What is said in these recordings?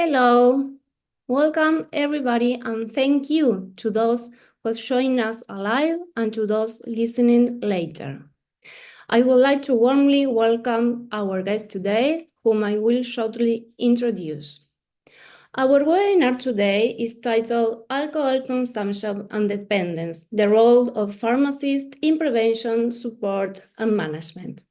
Hello, welcome everybody, and thank you to those who are joining us live and to those listening later. I would like to warmly welcome our guest today, whom I will shortly introduce. Our webinar today is titled Alcohol Consumption and Dependence, the Role of Pharmacists in Prevention, Support, and Management.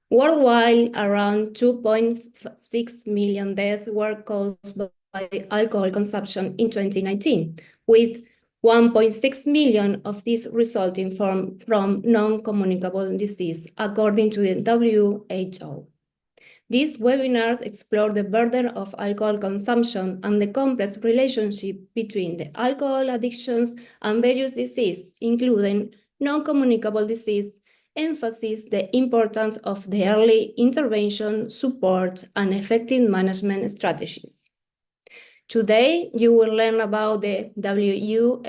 Worldwide, around 2.6 million deaths were caused by alcohol consumption in 2019, with 1.6 million of these resulting from non-communicable disease, according to the WHO. These webinars explore the burden of alcohol consumption and the complex relationship between the alcohol addictions and various diseases, including non-communicable disease, emphasize the importance of the early intervention, support, and effective management strategies. Today, you will learn about the WHO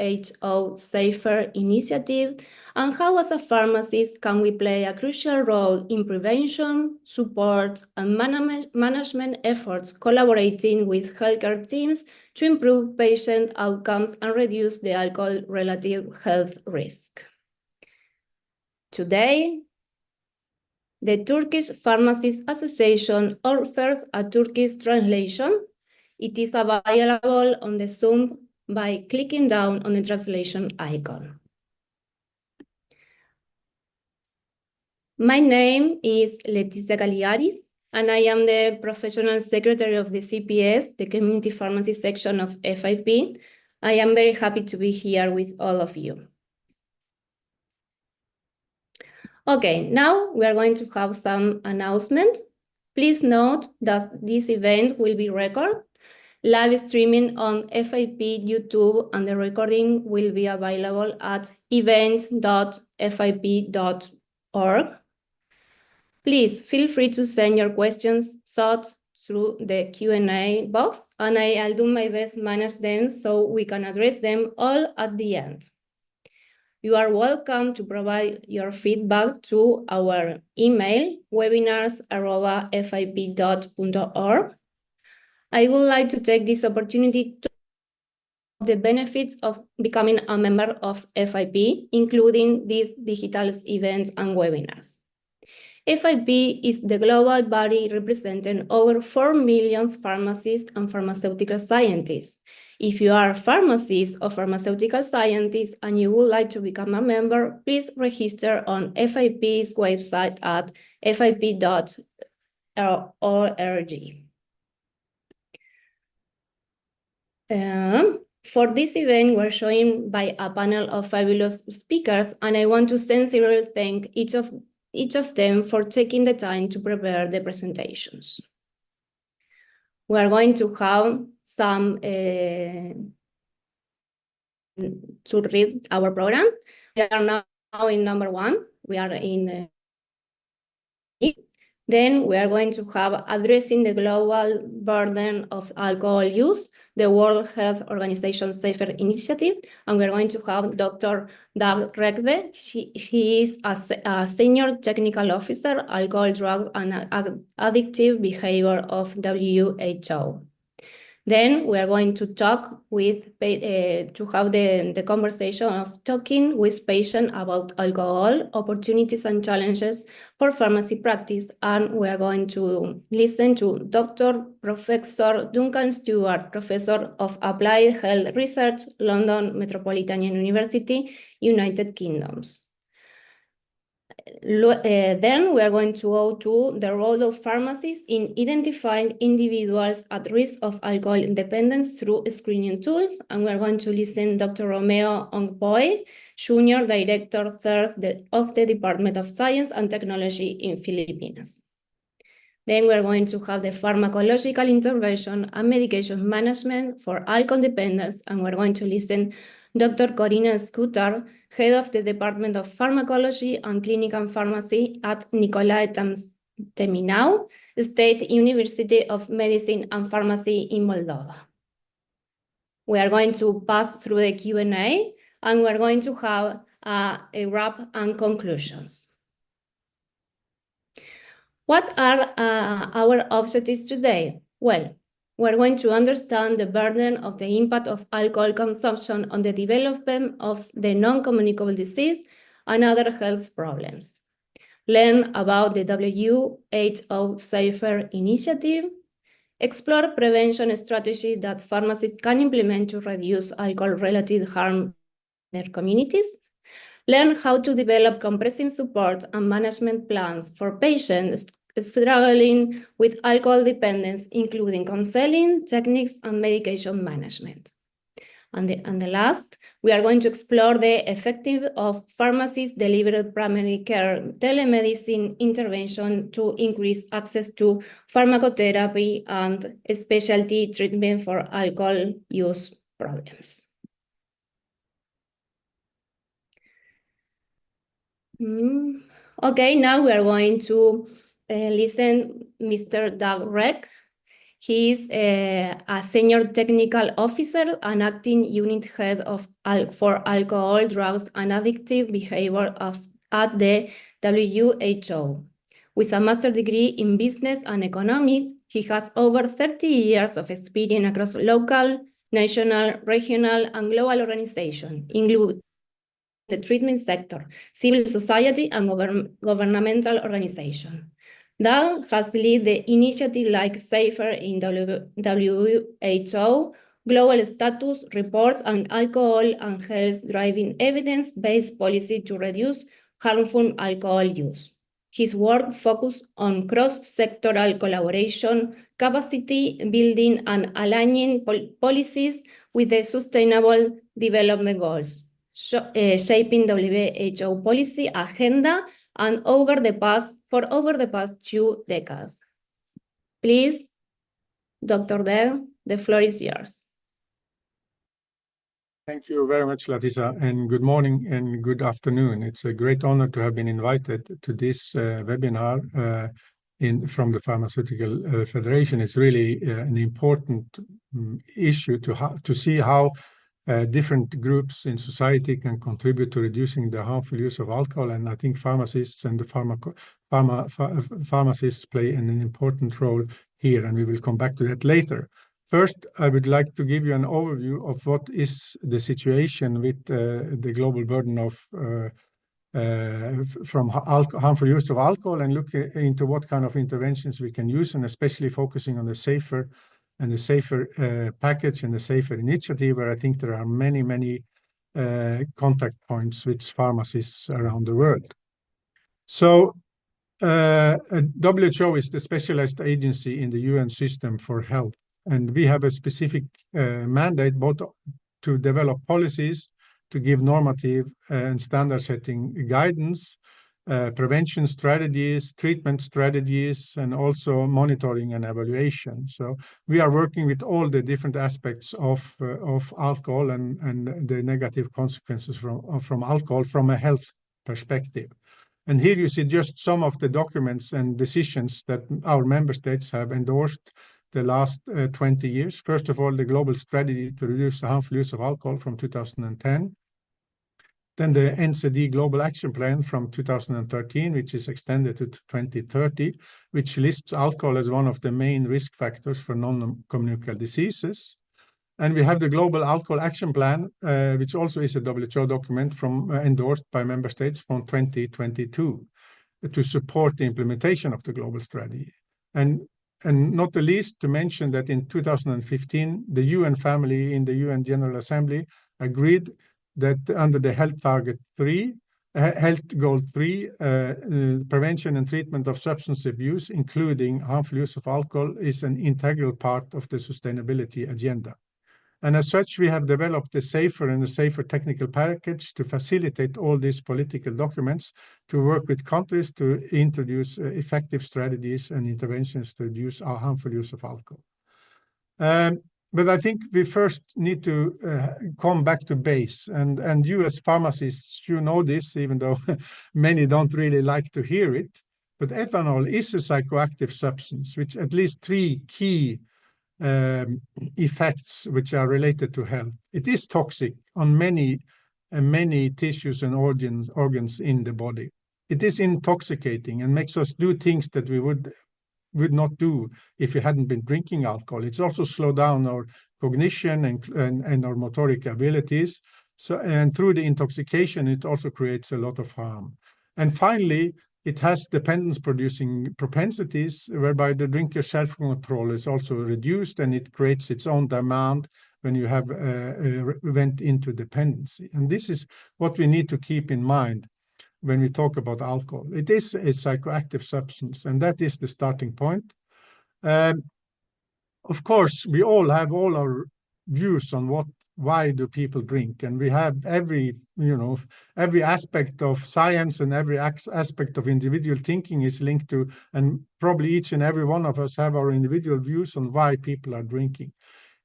Safer Initiative and how, as a pharmacist, can we play a crucial role in prevention, support, and management efforts, collaborating with healthcare teams to improve patient outcomes and reduce the alcohol-related health risk. Today, the Turkish Pharmacists Association offers a Turkish translation. It is available on the Zoom by clicking down on the translation icon. My name is Leticia Caligaris, and I am the Professional Secretary of the CPS, the Community Pharmacy section of FIP. I am very happy to be here with all of you. Okay, now we are going to have some announcements. Please note that this event will be recorded, live streaming on FIP YouTube, and the recording will be available at event.fip.org. Please feel free to send your questions through the Q&A box, and I'll do my best to manage them so we can address them all at the end. You are welcome to provide your feedback to our email, webinars@fip.org. I would like to take this opportunity to the benefits of becoming a member of FIP, including these digital events and webinars. FIP is the global body representing over 4 million pharmacists and pharmaceutical scientists. If you are a pharmacist or pharmaceutical scientist and you would like to become a member, please register on FIP's website at fip.org. For this event, we're joined by a panel of fabulous speakers, and I want to sincerely thank each of them for taking the time to prepare the presentations. We are going to have some to read our program. We are now in number 1. We are in then we are going to have addressing the global burden of alcohol use, the World Health Organization Safer Initiative, and we're going to have Dr. Doug Rekve. He is a Senior Technical Officer, Alcohol, Drug, and Addictive Behavior of WHO. Then we are going to talk with, to have the conversation of talking with patients about alcohol, opportunities and challenges for pharmacy practice. And we are going to listen to Dr. Professor Duncan Stewart, Professor of Applied Health Research, London Metropolitan University, United Kingdom. Then we are going to go to the role of pharmacists in identifying individuals at risk of alcohol dependence through screening tools. And we are going to listen to Dr. Romeo Ongpoe, Junior Director of the Department of Science and Technology in Philippines. Then we are going to have the pharmacological intervention and medication management for alcohol dependence. And we're going to listen to Dr. Corina Scooter, Head of the Department of Pharmacology and Clinical Pharmacy at Nicolae Teminau State University of Medicine and Pharmacy in Moldova. We are going to pass through the Q&A, and we're going to have a wrap and conclusions. What are our objectives today? Well, we're going to understand the burden of the impact of alcohol consumption on the development of the non-communicable disease and other health problems. Learn about the WHO Safer Initiative, explore prevention strategies that pharmacists can implement to reduce alcohol-related harm in their communities, learn how to develop comprehensive support and management plans for patients struggling with alcohol dependence, including counseling, techniques, and medication management. And the last, we are going to explore the effectiveness of pharmacists delivered primary care telemedicine intervention to increase access to pharmacotherapy and specialty treatment for alcohol use problems. Okay, now we are going to listen Mr. Doug Reck. He is a senior technical officer and acting unit head for alcohol, drugs, and addictive behavior at the WHO. With a master's degree in business and economics, he has over 30 years of experience across local, national, regional, and global organizations, including the treatment sector, civil society, and governmental organizations. Doug has led the initiative like Safer in WHO, global status reports, and alcohol and health driving evidence-based policy to reduce harmful alcohol use. His work focuses on cross-sectoral collaboration, capacity building, and aligning policies with the Sustainable Development Goals, shaping WHO policy agenda and over the past 2 decades. Please, Dr. Dell, the floor is yours. Thank you very much, Leticia, and good morning and good afternoon. It's a great honor to have been invited to this webinar from the Pharmaceutical Federation. It's really an important issue to see how different groups in society can contribute to reducing the harmful use of alcohol, and I think pharmacists and the pharmacists play an important role here, and we will come back to that later. First, I would like to give you an overview of what is the situation with the global burden of from harmful use of alcohol, and look into what kind of interventions we can use, and especially focusing on the safer package and the safer initiative, where I think there are many contact points with pharmacists around the world. So WHO is the specialized agency in the UN system for health, and we have a specific mandate both to develop policies, to give normative and standard setting guidance, prevention strategies, treatment strategies, and also monitoring and evaluation. So we are working with all the different aspects of alcohol and the negative consequences from alcohol from a health perspective. And here you see just some of the documents and decisions that our member states have endorsed the last 20 years. First of all, the global strategy to reduce the harmful use of alcohol from 2010. Then the NCD Global Action Plan from 2013, which is extended to 2030, which lists alcohol as one of the main risk factors for non-communicable diseases. And we have the Global Alcohol Action Plan, which also is a WHO document endorsed by member states from 2022 to support the implementation of the global strategy. And not the least to mention that in 2015, the UN family in the UN General Assembly agreed that under the Health Goal 3, prevention and treatment of substance abuse, including harmful use of alcohol, is an integral part of the sustainability agenda. And as such, we have developed a safer technical package to facilitate all these political documents, to work with countries to introduce effective strategies and interventions to reduce our harmful use of alcohol. But I think we first need to come back to base. And you as pharmacists, you know this, even though many don't really like to hear it. But ethanol is a psychoactive substance, which at least 3 key effects which are related to health. It is toxic on many tissues and organs in the body. It is intoxicating and makes us do things that we would would not do if we hadn't been drinking alcohol. It's also slowed down our cognition and our motoric abilities. So, and through the intoxication, it also creates a lot of harm. And finally, it has dependence-producing propensities, whereby the drinker's self-control is also reduced, and it creates its own demand when you have went into dependency. And this is what we need to keep in mind when we talk about alcohol. It is a psychoactive substance, and that is the starting point. Of course, we all have all our views on why do people drink, and we have every aspect of science and every aspect of individual thinking is linked to, and probably each and every one of us have our individual views on why people are drinking.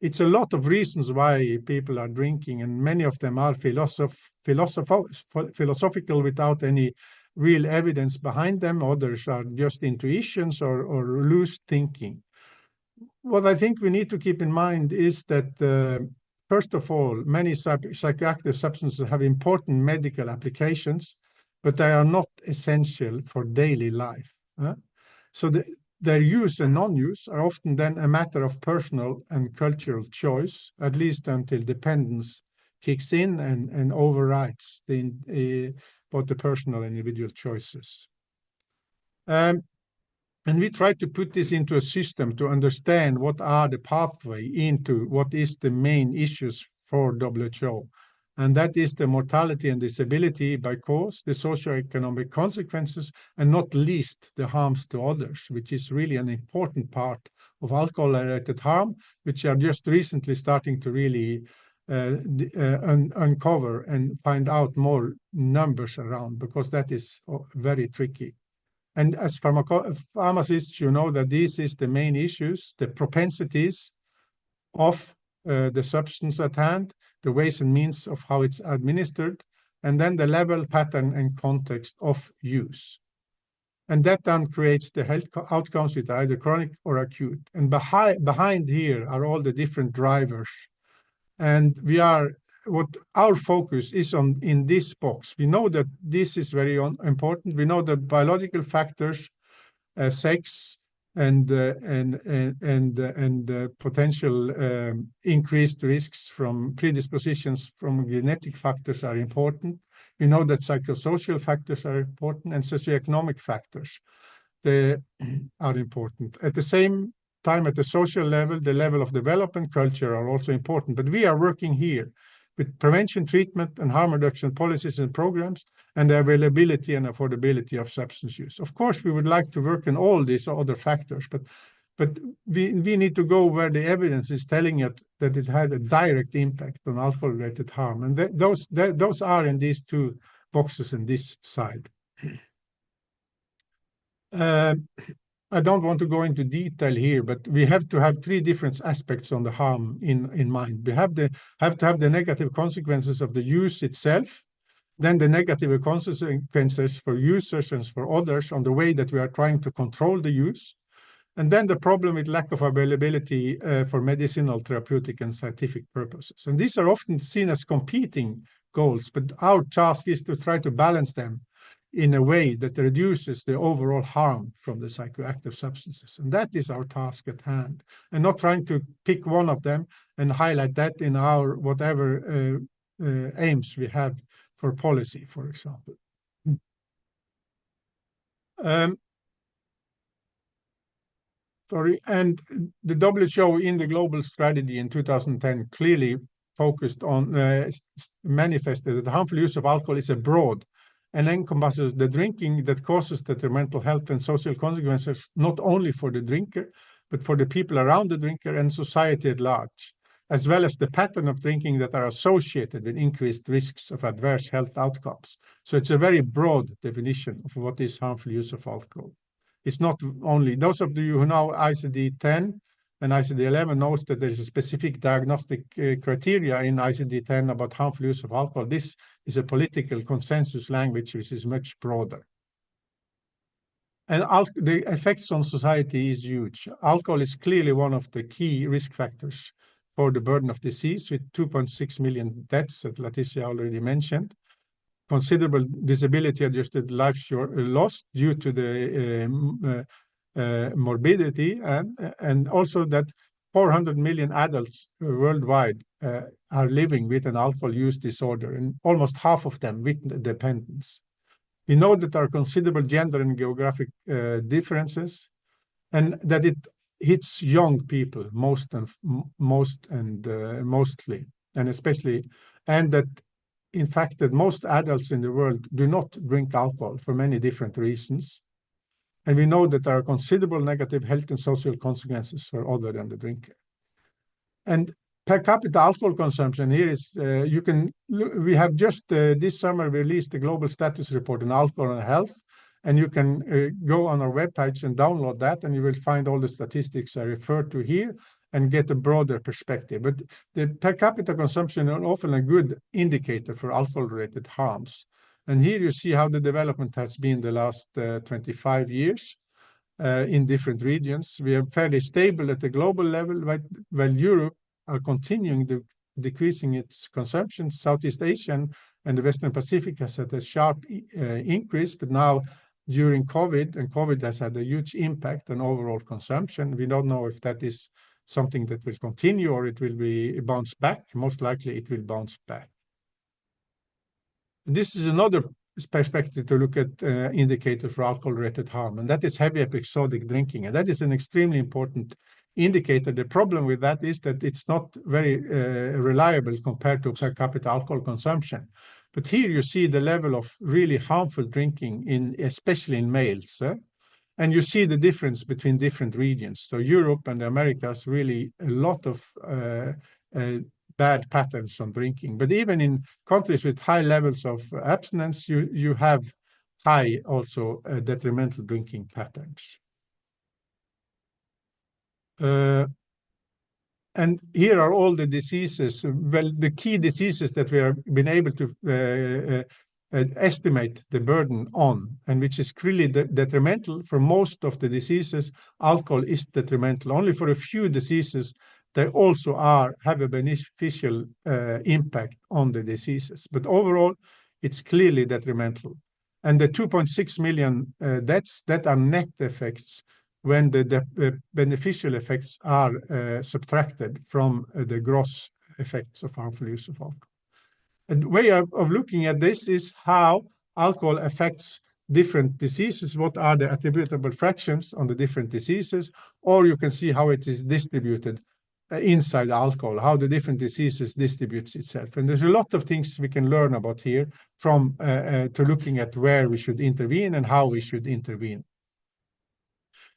It's a lot of reasons why people are drinking, and many of them are philosophical without any real evidence behind them. Others are just intuitions or loose thinking. What I think we need to keep in mind is that, first of all, many psychoactive substances have important medical applications, but they are not essential for daily life. So their use and non-use are often then a matter of personal and cultural choice, at least until dependence kicks in and overrides both the personal and individual choices. And we try to put this into a system to understand what are the pathway into what is the main issues for WHO. And that is the mortality and disability by cause, the socioeconomic consequences, and not least the harms to others, which is really an important part of alcohol-related harm, which are just recently starting to really uncover and find out more numbers around, because that is very tricky. And as pharmacists, you know that this is the main issues, the propensities of the substance at hand, the ways and means of how it's administered, and then the level, pattern, and context of use. And that then creates the health outcomes with either chronic or acute. And behind here are all the different drivers. And what our focus is on in this box. We know that this is very important. We know that biological factors, sex, and potential increased risks from predispositions from genetic factors are important. We know that psychosocial factors are important, and socioeconomic factors are important. At the same time, at the social level, the level of development culture are also important. But we are working here with prevention, treatment, and harm reduction policies and programs, and the availability and affordability of substance use. Of course, we would like to work on all these other factors, but we need to go where the evidence is telling it that it had a direct impact on alcohol-related harm. And those are in these two boxes in this side. I don't want to go into detail here, but we have to have three different aspects on the harm in mind. We have to have the negative consequences of the use itself, then the negative consequences for users and for others on the way that we are trying to control the use, and then the problem with lack of availability for medicinal, therapeutic, and scientific purposes. And these are often seen as competing goals, but our task is to try to balance them in a way that reduces the overall harm from the psychoactive substances. And that is our task at hand, and not trying to pick one of them and highlight that in our whatever aims we have for policy, for example. And the WHO in the global strategy in 2010 clearly focused on, manifested that the harmful use of alcohol is a broad and encompasses the drinking that causes detrimental health and social consequences, not only for the drinker, but for the people around the drinker and society at large, as well as the pattern of drinking that are associated with increased risks of adverse health outcomes. So it's a very broad definition of what is harmful use of alcohol. It's not only, those of you who know ICD-10 and ICD-11 knows that there is a specific diagnostic criteria in ICD-10 about harmful use of alcohol. This is a political consensus language which is much broader. And the effects on society is huge. Alcohol is clearly one of the key risk factors for the burden of disease, with 2.6 million deaths that Leticia already mentioned. Considerable disability-adjusted life loss due to the morbidity, and also that 400 million adults worldwide are living with an alcohol use disorder, and almost half of them with dependence. We know that there are considerable gender and geographic differences, and that it hits young people mostly, and especially, and that in fact that most adults in the world do not drink alcohol for many different reasons. And we know that there are considerable negative health and social consequences for other than the drinker. And per capita alcohol consumption here is, we have just this summer released the global status report on alcohol and health, and you can go on our webpage and download that, and you will find all the statistics I referred to here and get a broader perspective. But the per capita consumption is often a good indicator for alcohol-related harms. And here you see how the development has been the last 25 years in different regions. We are fairly stable at the global level, while Europe are continuing decreasing its consumption. Southeast Asia and the Western Pacific has had a sharp increase, but now during COVID, and COVID has had a huge impact on overall consumption. We don't know if that is something that will continue or it will be bounce back. Most likely it will bounce back. This is another perspective to look at indicator for alcohol-related harm, and that is heavy episodic drinking. And that is an extremely important indicator. The problem with that is that it's not very reliable compared to per capita alcohol consumption. But here you see the level of really harmful drinking, especially in males. And you see the difference between different regions. So Europe and the Americas, really a lot of bad patterns on drinking. But even in countries with high levels of abstinence, you have high also detrimental drinking patterns. And here are all the diseases, well, the key diseases that we have been able to estimate the burden on, and which is really detrimental. For most of the diseases, alcohol is detrimental. Only for a few diseases, they also have a beneficial impact on the diseases. But overall, it's clearly detrimental. And the 2.6 million deaths, that are net effects when the beneficial effects are subtracted from the gross effects of harmful use of alcohol. A way of looking at this is how alcohol affects different diseases. What are the attributable fractions on the different diseases? Or you can see how it is distributed inside alcohol, how the different diseases distributes itself. And there's a lot of things we can learn about here from to looking at where we should intervene and how we should intervene.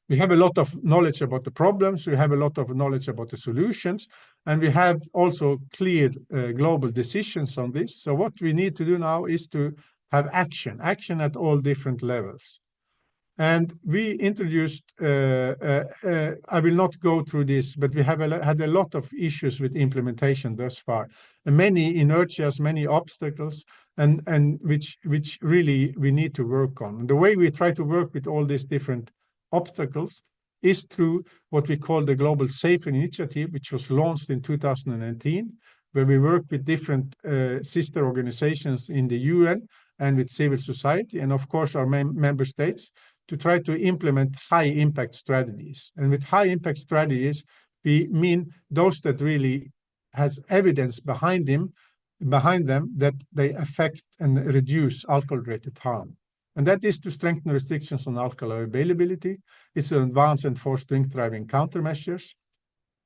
We have a lot of knowledge about the problems, we have a lot of knowledge about the solutions, and we have also clear global decisions on this. So what we need to do now is to have action at all different levels. And we introduced, I will not go through this, but we have had a lot of issues with implementation thus far. And many inertias, many obstacles, and which really we need to work on. And the way we try to work with all these different obstacles is through what we call the Global Safe Initiative, which was launched in 2019, where we work with different sister organizations in the UN and with civil society, and of course our member states, to try to implement high-impact strategies. And with high-impact strategies, we mean those that really has evidence behind them that they affect and reduce alcohol-related harm. And that is to strengthen restrictions on alcohol availability. It's to advance and enforce drink-driving countermeasures.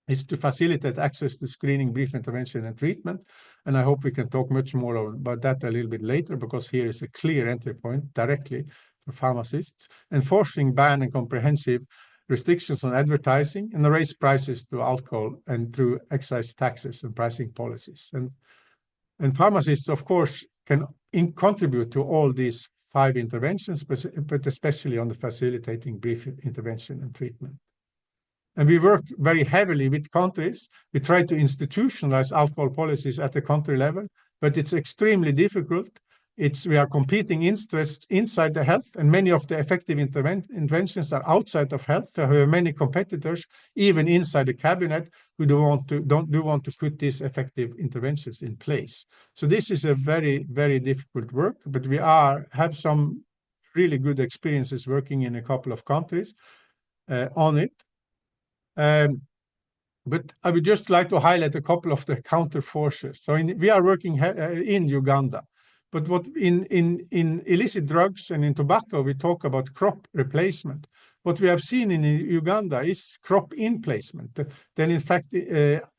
It's to facilitate access to screening, brief intervention, and treatment. And I hope we can talk much more about that a little bit later, because here is a clear entry point directly for pharmacists. Enforcing ban and comprehensive restrictions on advertising, and raise prices to alcohol and through excise taxes and pricing policies. And pharmacists, of course, can contribute to all these 5 interventions, but especially on the facilitating brief intervention and treatment. And we work very heavily with countries. We try to institutionalize alcohol policies at the country level, but it's extremely difficult. We are competing interests inside the health, and many of the effective interventions are outside of health. There are many competitors, even inside the cabinet, who don't want to put these effective interventions in place. So this is a very, very difficult work, but we have some really good experiences working in a couple of countries. on it. But I would just like to highlight a couple of the counter forces. So we are working in Uganda, but what in illicit drugs and in tobacco, we talk about crop replacement. What we have seen in Uganda is crop in placement. Then, in fact,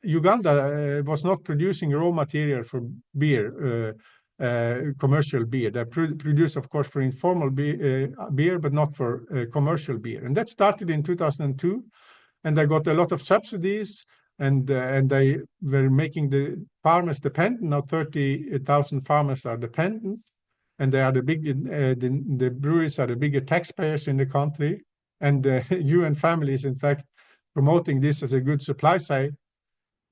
Uganda was not producing raw material for beer, commercial beer. They produce, of course, for informal beer, but not for commercial beer. And that started in 2002. And they got a lot of subsidies, and they were making the farmers dependent. Now 30,000 farmers are dependent, and they are the breweries are the bigger taxpayers in the country. And the UN family is, in fact, promoting this as a good supply side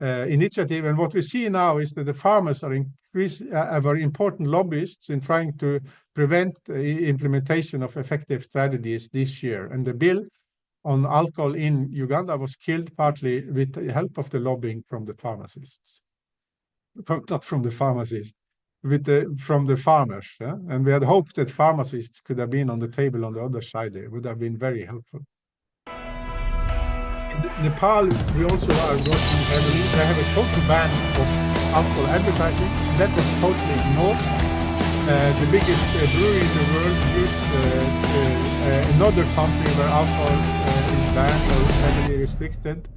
initiative. And what we see now is that the farmers are very important lobbyists in trying to prevent implementation of effective strategies this year. And the bill on alcohol in Uganda was killed partly with the help of the lobbying from the pharmacists. Not from the pharmacists, from the farmers. Yeah? And we had hoped that pharmacists could have been on the table on the other side there. It would have been very helpful. In Nepal, we also are working heavily. They have a total ban of alcohol advertising. That was totally ignored. The biggest brewery in the world used another country where alcohol is banned or heavily restricted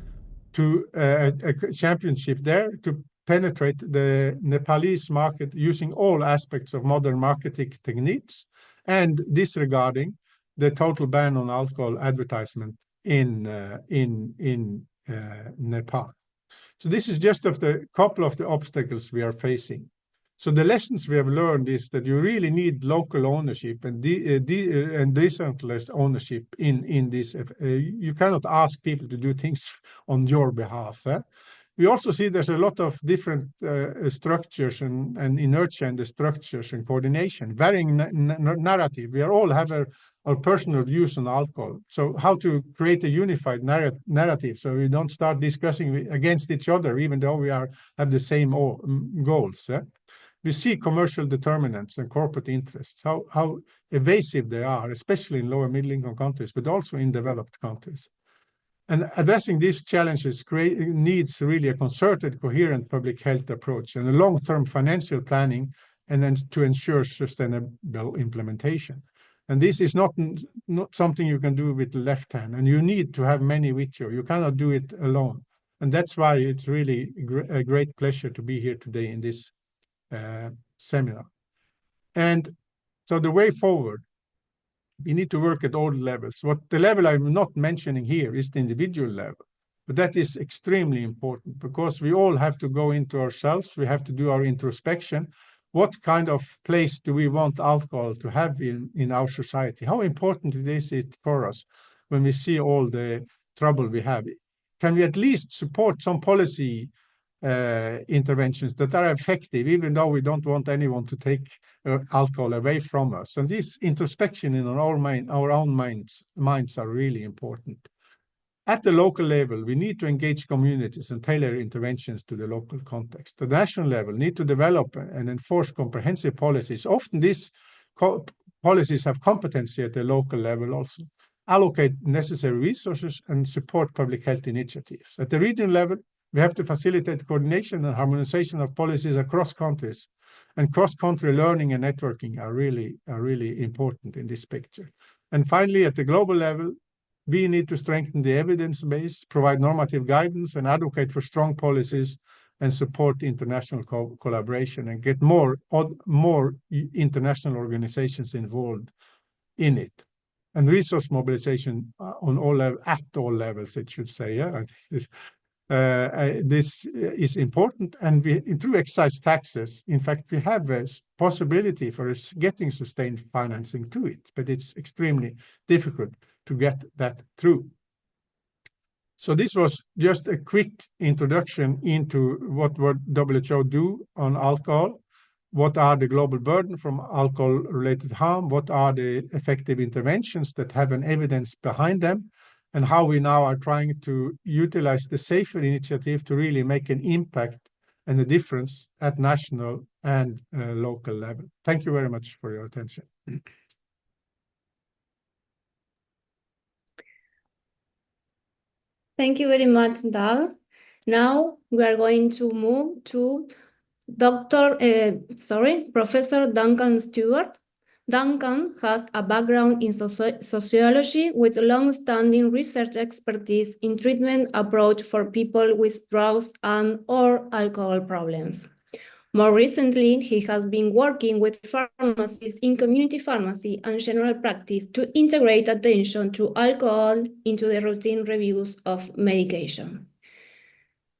to a championship there to penetrate the Nepalese market using all aspects of modern marketing techniques and disregarding the total ban on alcohol advertisement in Nepal. So this is just of the couple of the obstacles we are facing. So the lessons we have learned is that you really need local ownership and decentralized ownership in this. You cannot ask people to do things on your behalf. We also see there's a lot of different structures and inertia in the structures and coordination, varying narrative. We all have our personal views on alcohol. So how to create a unified narrative so we don't start discussing against each other, even though we have the same goals. We see commercial determinants and corporate interests, how evasive they are, especially in lower middle-income countries, but also in developed countries. And addressing these challenges needs really a concerted, coherent public health approach and a long-term financial planning, and then to ensure sustainable implementation. And this is not something you can do with the left hand, and you need to have many with you. You cannot do it alone. And that's why it's really a great pleasure to be here today in this seminar. And so the way forward, we need to work at all levels. What the level I'm not mentioning here is the individual level, but that is extremely important because we all have to go into ourselves. We have to do our introspection. What kind of place do we want alcohol to have in our society? How important is it for us when we see all the trouble we have? Can we at least support some policy interventions that are effective, even though we don't want anyone to take alcohol away from us? And this introspection in our own minds are really important. At the local level, we need to engage communities and tailor interventions to the local context. The national level need to develop and enforce comprehensive policies. Often these policies have competency at the local level also. Allocate necessary resources and support public health initiatives. At the regional level, we have to facilitate coordination and harmonization of policies across countries. And cross-country learning and networking are really important in this picture. And finally, at the global level, we need to strengthen the evidence base, provide normative guidance, and advocate for strong policies and support international collaboration and get more international organizations involved in it. And resource mobilization on at all levels, it should say. Yeah? This is important, and through excise taxes, in fact, we have a possibility for us getting sustained financing to it, but it's extremely difficult to get that through. So this was just a quick introduction into what WHO do on alcohol, what are the global burden from alcohol-related harm, what are the effective interventions that have an evidence behind them, and how we now are trying to utilize the SAFER initiative to really make an impact and a difference at national and local level. Thank you very much for your attention. Thank you very much, Dal. Now we are going to move to Professor Duncan Stewart. Duncan has a background in sociology with long-standing research expertise in treatment approach for people with drugs and/or alcohol problems. More recently, he has been working with pharmacists in community pharmacy and general practice to integrate attention to alcohol into the routine reviews of medication.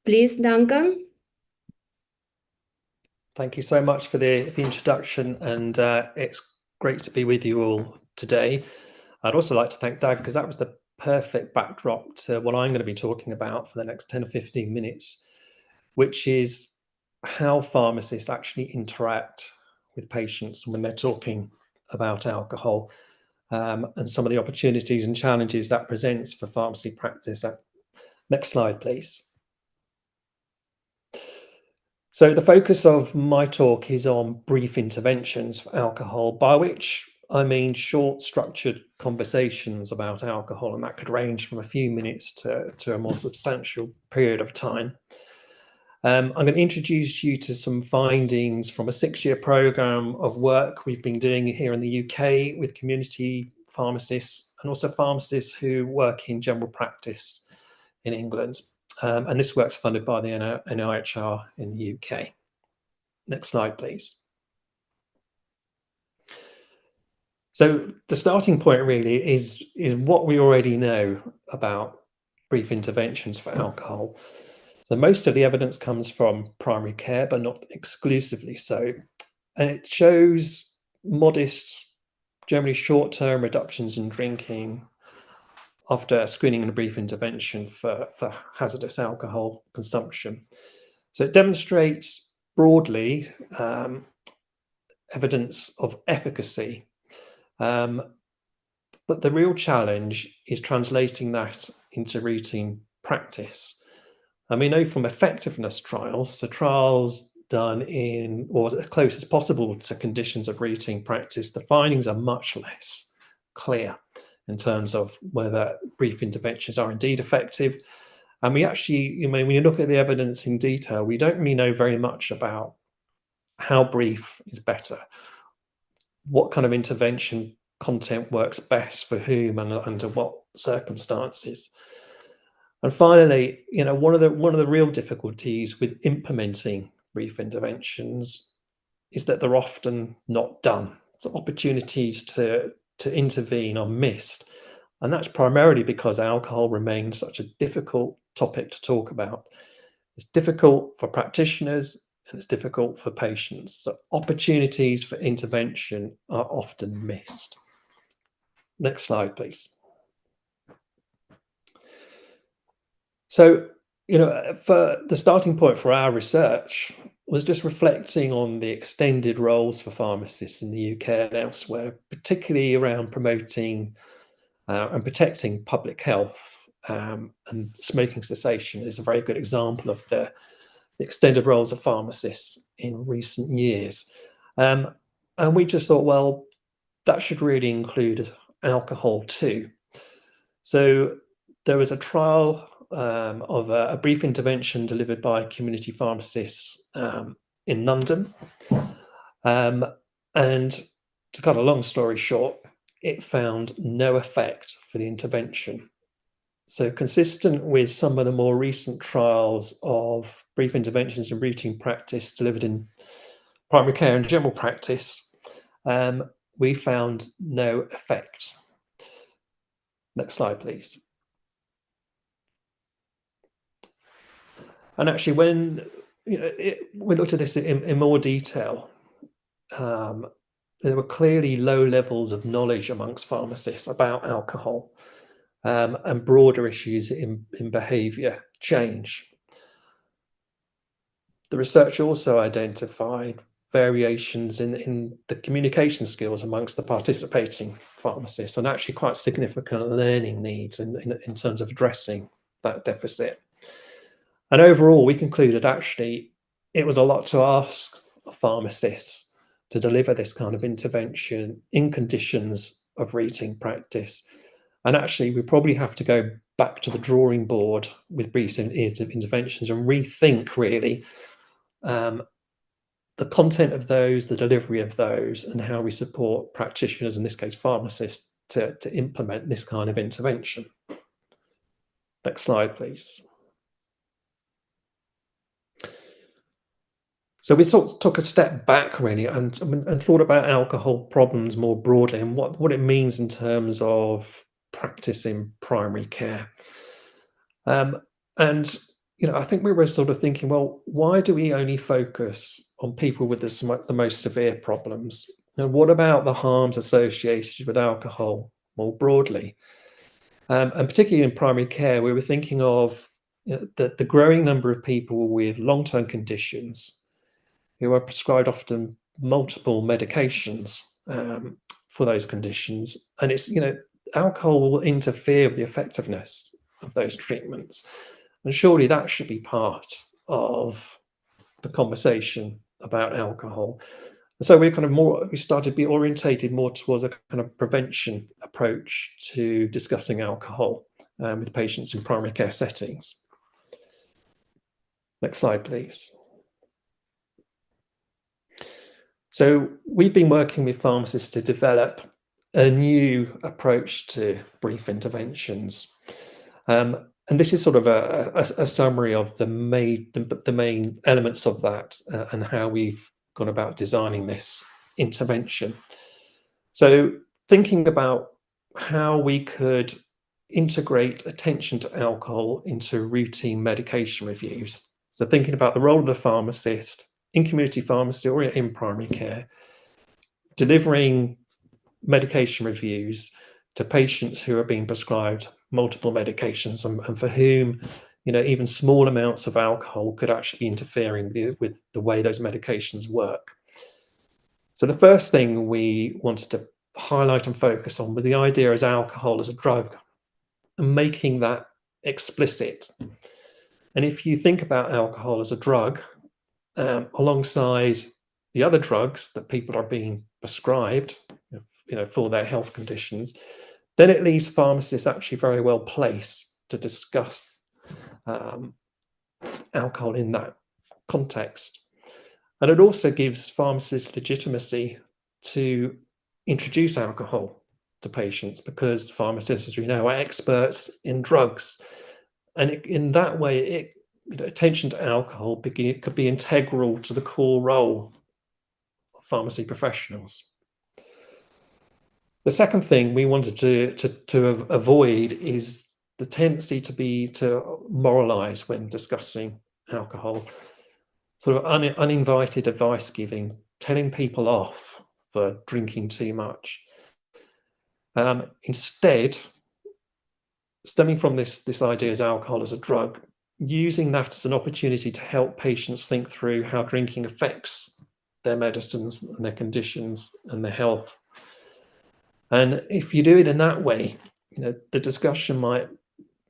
Please, Duncan. Thank you so much for the introduction, and it's great to be with you all today. I'd also like to thank Dag, because that was the perfect backdrop to what I'm going to be talking about for the next 10 or 15 minutes, which is how pharmacists actually interact with patients when they're talking about alcohol, and some of the opportunities and challenges that presents for pharmacy practice. Next slide, please. So the focus of my talk is on brief interventions for alcohol, by which I mean short, structured conversations about alcohol, and that could range from a few minutes to a more substantial period of time. I'm going to introduce you to some findings from a 6-year program of work we've been doing here in the UK with community pharmacists and also pharmacists who work in general practice in England. And this work's funded by the NIHR in the UK. Next slide, please. So the starting point really is what we already know about brief interventions for alcohol. So most of the evidence comes from primary care, but not exclusively so. And it shows modest, generally short-term reductions in drinking after screening and a brief intervention for hazardous alcohol consumption. So it demonstrates broadly evidence of efficacy, but the real challenge is translating that into routine practice. And we know from effectiveness trials, so trials done in, or as close as possible to conditions of routine practice, the findings are much less clear in terms of whether brief interventions are indeed effective. And we actually, when you look at the evidence in detail, we don't really know very much about how brief is better, what kind of intervention content works best for whom and under what circumstances. And finally, one of the real difficulties with implementing brief interventions is that they're often not done. So opportunities to intervene are missed. And that's primarily because alcohol remains such a difficult topic to talk about. It's difficult for practitioners and it's difficult for patients. So opportunities for intervention are often missed. Next slide, please. So, for the starting point for our research was just reflecting on the extended roles for pharmacists in the UK and elsewhere, particularly around promoting and protecting public health, and smoking cessation is a very good example of the extended roles of pharmacists in recent years. And we just thought, well, that should really include alcohol too. So there was a trial of a brief intervention delivered by community pharmacists in London. And to cut a long story short, it found no effect for the intervention. So consistent with some of the more recent trials of brief interventions in routine practice delivered in primary care and general practice, we found no effect. Next slide, please. And actually, when we looked at this in more detail, there were clearly low levels of knowledge amongst pharmacists about alcohol and broader issues in behaviour change. The research also identified variations in the communication skills amongst the participating pharmacists, and actually quite significant learning needs in terms of addressing that deficit. And overall, we concluded actually it was a lot to ask of pharmacists to deliver this kind of intervention in conditions of routine practice. And actually, we probably have to go back to the drawing board with brief interventions and rethink really the content of those, the delivery of those, and how we support practitioners, in this case pharmacists, to implement this kind of intervention. Next slide, please. So we took a step back really and thought about alcohol problems more broadly and what it means in terms of practice in primary care. And I think we were sort of thinking, well, why do we only focus on people with the most severe problems? And what about the harms associated with alcohol more broadly? And particularly in primary care, we were thinking of the growing number of people with long-term conditions who are prescribed often multiple medications for those conditions. And it's, alcohol will interfere with the effectiveness of those treatments. And surely that should be part of the conversation about alcohol. And so we started to be orientated more towards a kind of prevention approach to discussing alcohol with patients in primary care settings. Next slide, please. So we've been working with pharmacists to develop a new approach to brief interventions. And this is sort of a summary of the main elements of that and how we've gone about designing this intervention. So thinking about how we could integrate attention to alcohol into routine medication reviews. So thinking about the role of the pharmacist in community pharmacy or in primary care, delivering medication reviews to patients who are being prescribed multiple medications and for whom, even small amounts of alcohol could actually be interfering with the way those medications work. So the first thing we wanted to highlight and focus on was the idea as alcohol as a drug and making that explicit. And if you think about alcohol as a drug, alongside the other drugs that people are being prescribed, for their health conditions, then it leaves pharmacists actually very well placed to discuss alcohol in that context. And it also gives pharmacists legitimacy to introduce alcohol to patients because pharmacists, as we know, are experts in drugs. And in that way, attention to alcohol could be integral to the core role of pharmacy professionals. The second thing we wanted to avoid is the tendency to moralize when discussing alcohol, sort of uninvited advice giving, telling people off for drinking too much. Instead, stemming from this idea as alcohol as a drug, using that as an opportunity to help patients think through how drinking affects their medicines and their conditions and their health. And if you do it in that way, the discussion might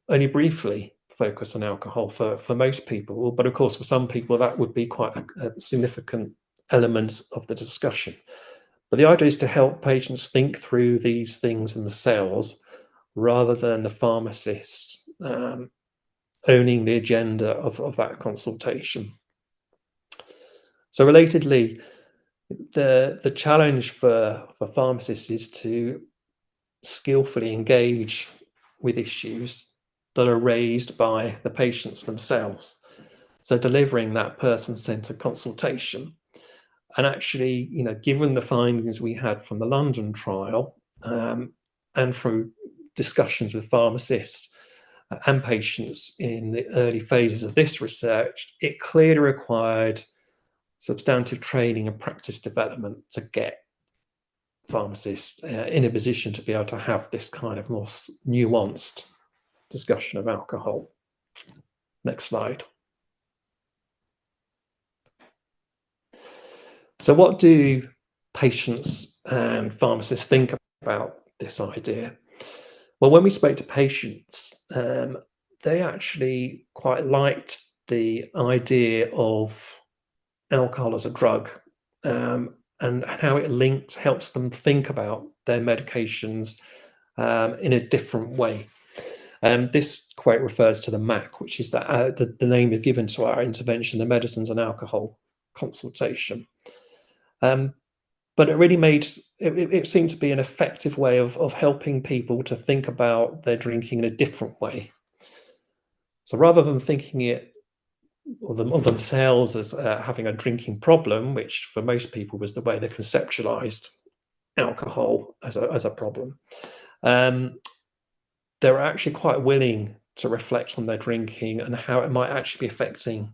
only briefly focus on alcohol for most people, but of course for some people that would be quite a significant element of the discussion. But the idea is to help patients think through these things themselves rather than the pharmacist owning the agenda of that consultation. So relatedly, the challenge for pharmacists is to skillfully engage with issues that are raised by the patients themselves. So delivering that person-centered consultation. And actually, given the findings we had from the London trial and through discussions with pharmacists and patients in the early phases of this research, it clearly required substantive training and practice development to get pharmacists in a position to be able to have this kind of more nuanced discussion of alcohol. Next slide. So what do patients and pharmacists think about this idea? Well, when we spoke to patients, they actually quite liked the idea of alcohol as a drug and how it helps them think about their medications in a different way. This quote refers to the MAC, which is the name we've given to our intervention, the medicines and alcohol consultation. But it really it seemed to be an effective way of helping people to think about their drinking in a different way. So rather than thinking it of themselves as having a drinking problem, which for most people was the way they conceptualized alcohol as a problem, they were actually quite willing to reflect on their drinking and how it might actually be affecting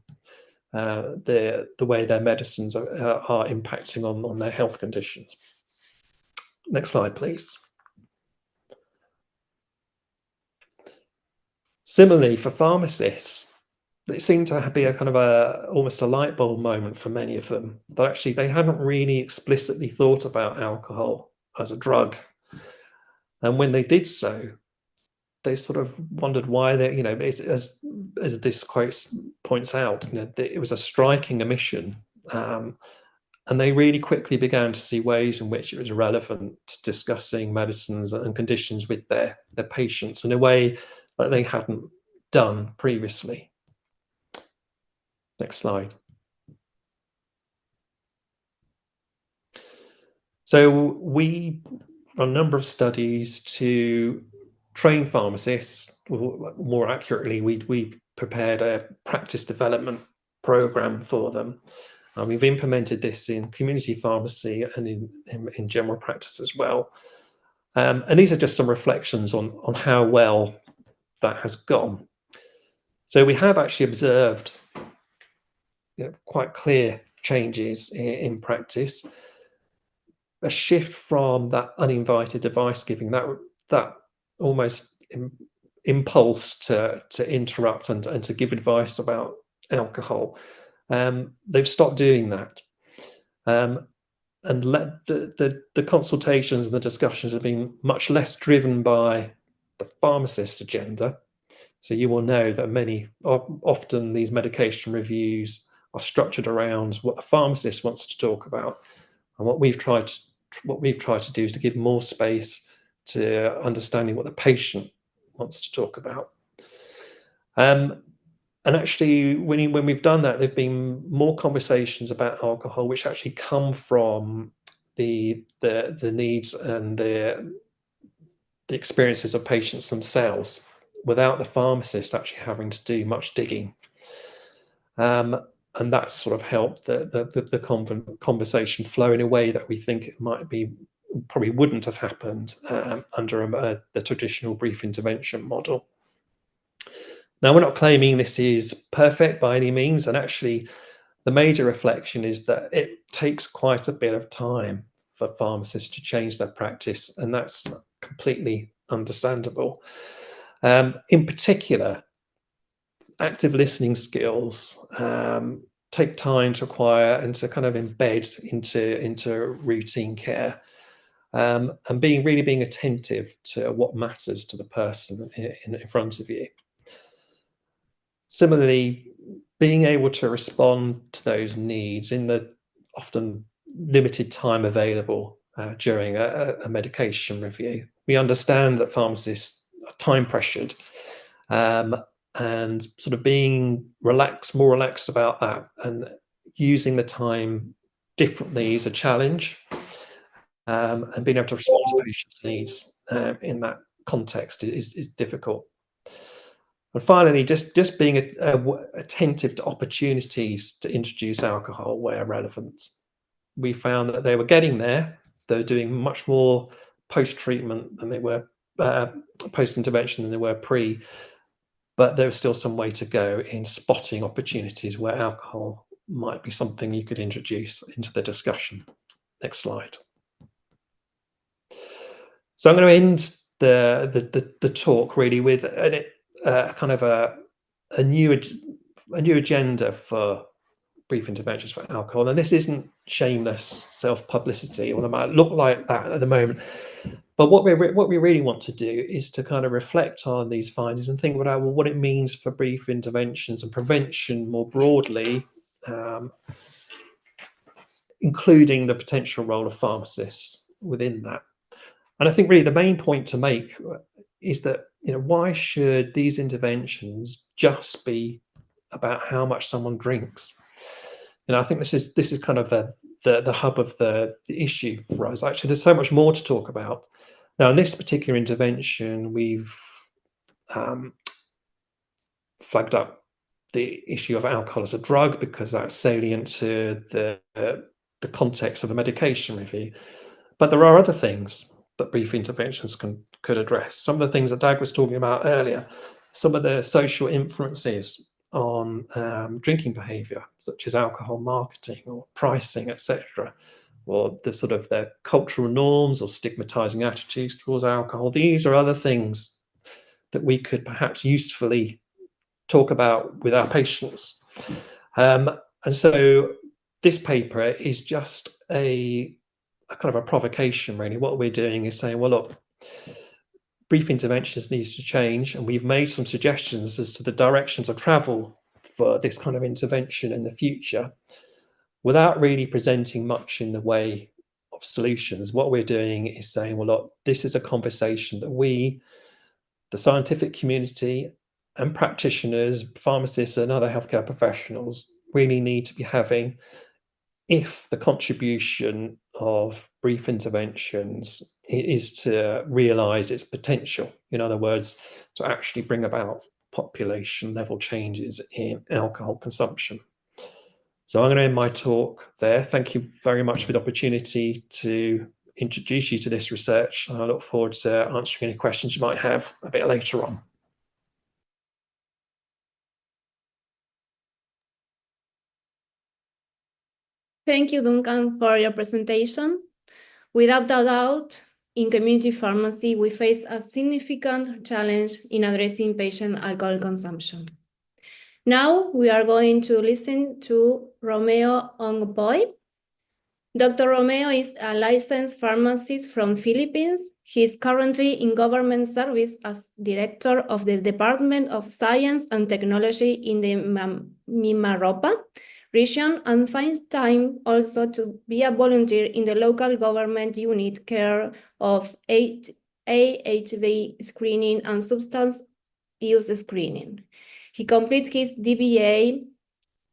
the way their medicines are impacting on their health conditions. Next slide, please. Similarly, for pharmacists, it seemed to be a kind of almost a light bulb moment for many of them, that actually they hadn't really explicitly thought about alcohol as a drug. And when they did so, they sort of wondered why they, as this quote points out, it was a striking omission. And they really quickly began to see ways in which it was relevant to discussing medicines and conditions with their patients in a way that they hadn't done previously. Next slide. So we run a number of studies to train pharmacists. More accurately, we prepared a practice development program for them. We've implemented this in community pharmacy and in general practice as well. And these are just some reflections on how well that has gone. So we have actually observed quite clear changes in practice, a shift from that uninvited advice giving, that almost impulse to interrupt and to give advice about alcohol. They've stopped doing that, and let the consultations and the discussions have been much less driven by the pharmacist agenda. So you will know that often these medication reviews are structured around what the pharmacist wants to talk about, and what we've tried to do is to give more space to understanding what the patient wants to talk about. And actually, when we've done that, there've been more conversations about alcohol, which actually come from the needs and the experiences of patients themselves, without the pharmacist actually having to do much digging. And that's sort of helped the conversation flow in a way that we think it probably wouldn't have happened under the traditional brief intervention model. Now, we're not claiming this is perfect by any means, and actually the major reflection is that it takes quite a bit of time for pharmacists to change their practice, and that's completely understandable. In particular, active listening skills take time to acquire and to kind of embed into routine care, and being attentive to what matters to the person in front of you. Similarly, being able to respond to those needs in the often limited time available during a medication review. We understand that pharmacists are time pressured, and sort of being more relaxed about that and using the time differently is a challenge, and being able to respond to patients' needs in that context is difficult. And finally, just being attentive to opportunities to introduce alcohol where relevant. We found that they were getting there. They're doing much more post-treatment than they were post-intervention than they were pre, but there was still some way to go in spotting opportunities where alcohol might be something you could introduce into the discussion. Next slide. So I'm going to end the talk really with kind of a new agenda for brief interventions for alcohol. And this isn't shameless self-publicity, or it might look like that at the moment. But what we really want to do is to kind of reflect on these findings and think about what it means for brief interventions and prevention more broadly, including the potential role of pharmacists within that. And I think really the main point to make is that, why should these interventions just be about how much someone drinks? I think this is kind of the hub of the issue for us. Actually, there's so much more to talk about. Now, in this particular intervention, we've flagged up the issue of alcohol as a drug because that's salient to the context of a medication review. But there are other things that brief interventions could address. Some of the things that Dag was talking about earlier, some of the social influences on drinking behaviour, such as alcohol marketing or pricing, etc., or the sort of the cultural norms or stigmatizing attitudes towards alcohol. These are other things that we could perhaps usefully talk about with our patients. And so this paper is just a kind of a provocation, really. What we're doing is saying, well, look, brief interventions needs to change, and we've made some suggestions as to the directions of travel for this kind of intervention in the future, without really presenting much in the way of solutions. What we're doing is saying, well, look, this is a conversation that we, the scientific community, and practitioners, pharmacists, and other healthcare professionals really need to be having if the contribution of brief interventions is to realise its potential. In other words, to actually bring about population level changes in alcohol consumption. So I'm going to end my talk there. Thank you very much for the opportunity to introduce you to this research. I look forward to answering any questions you might have a bit later on. Thank you, Duncan, for your presentation. Without a doubt, in community pharmacy, we face a significant challenge in addressing patient alcohol consumption. Now we are going to listen to Romeo Ongboy. Dr. Romeo is a licensed pharmacist from Philippines. He is currently in government service as director of the Department of Science and Technology in the Mimaropa region, and finds time also to be a volunteer in the local government unit care of AHV screening and substance use screening. He completes his DBA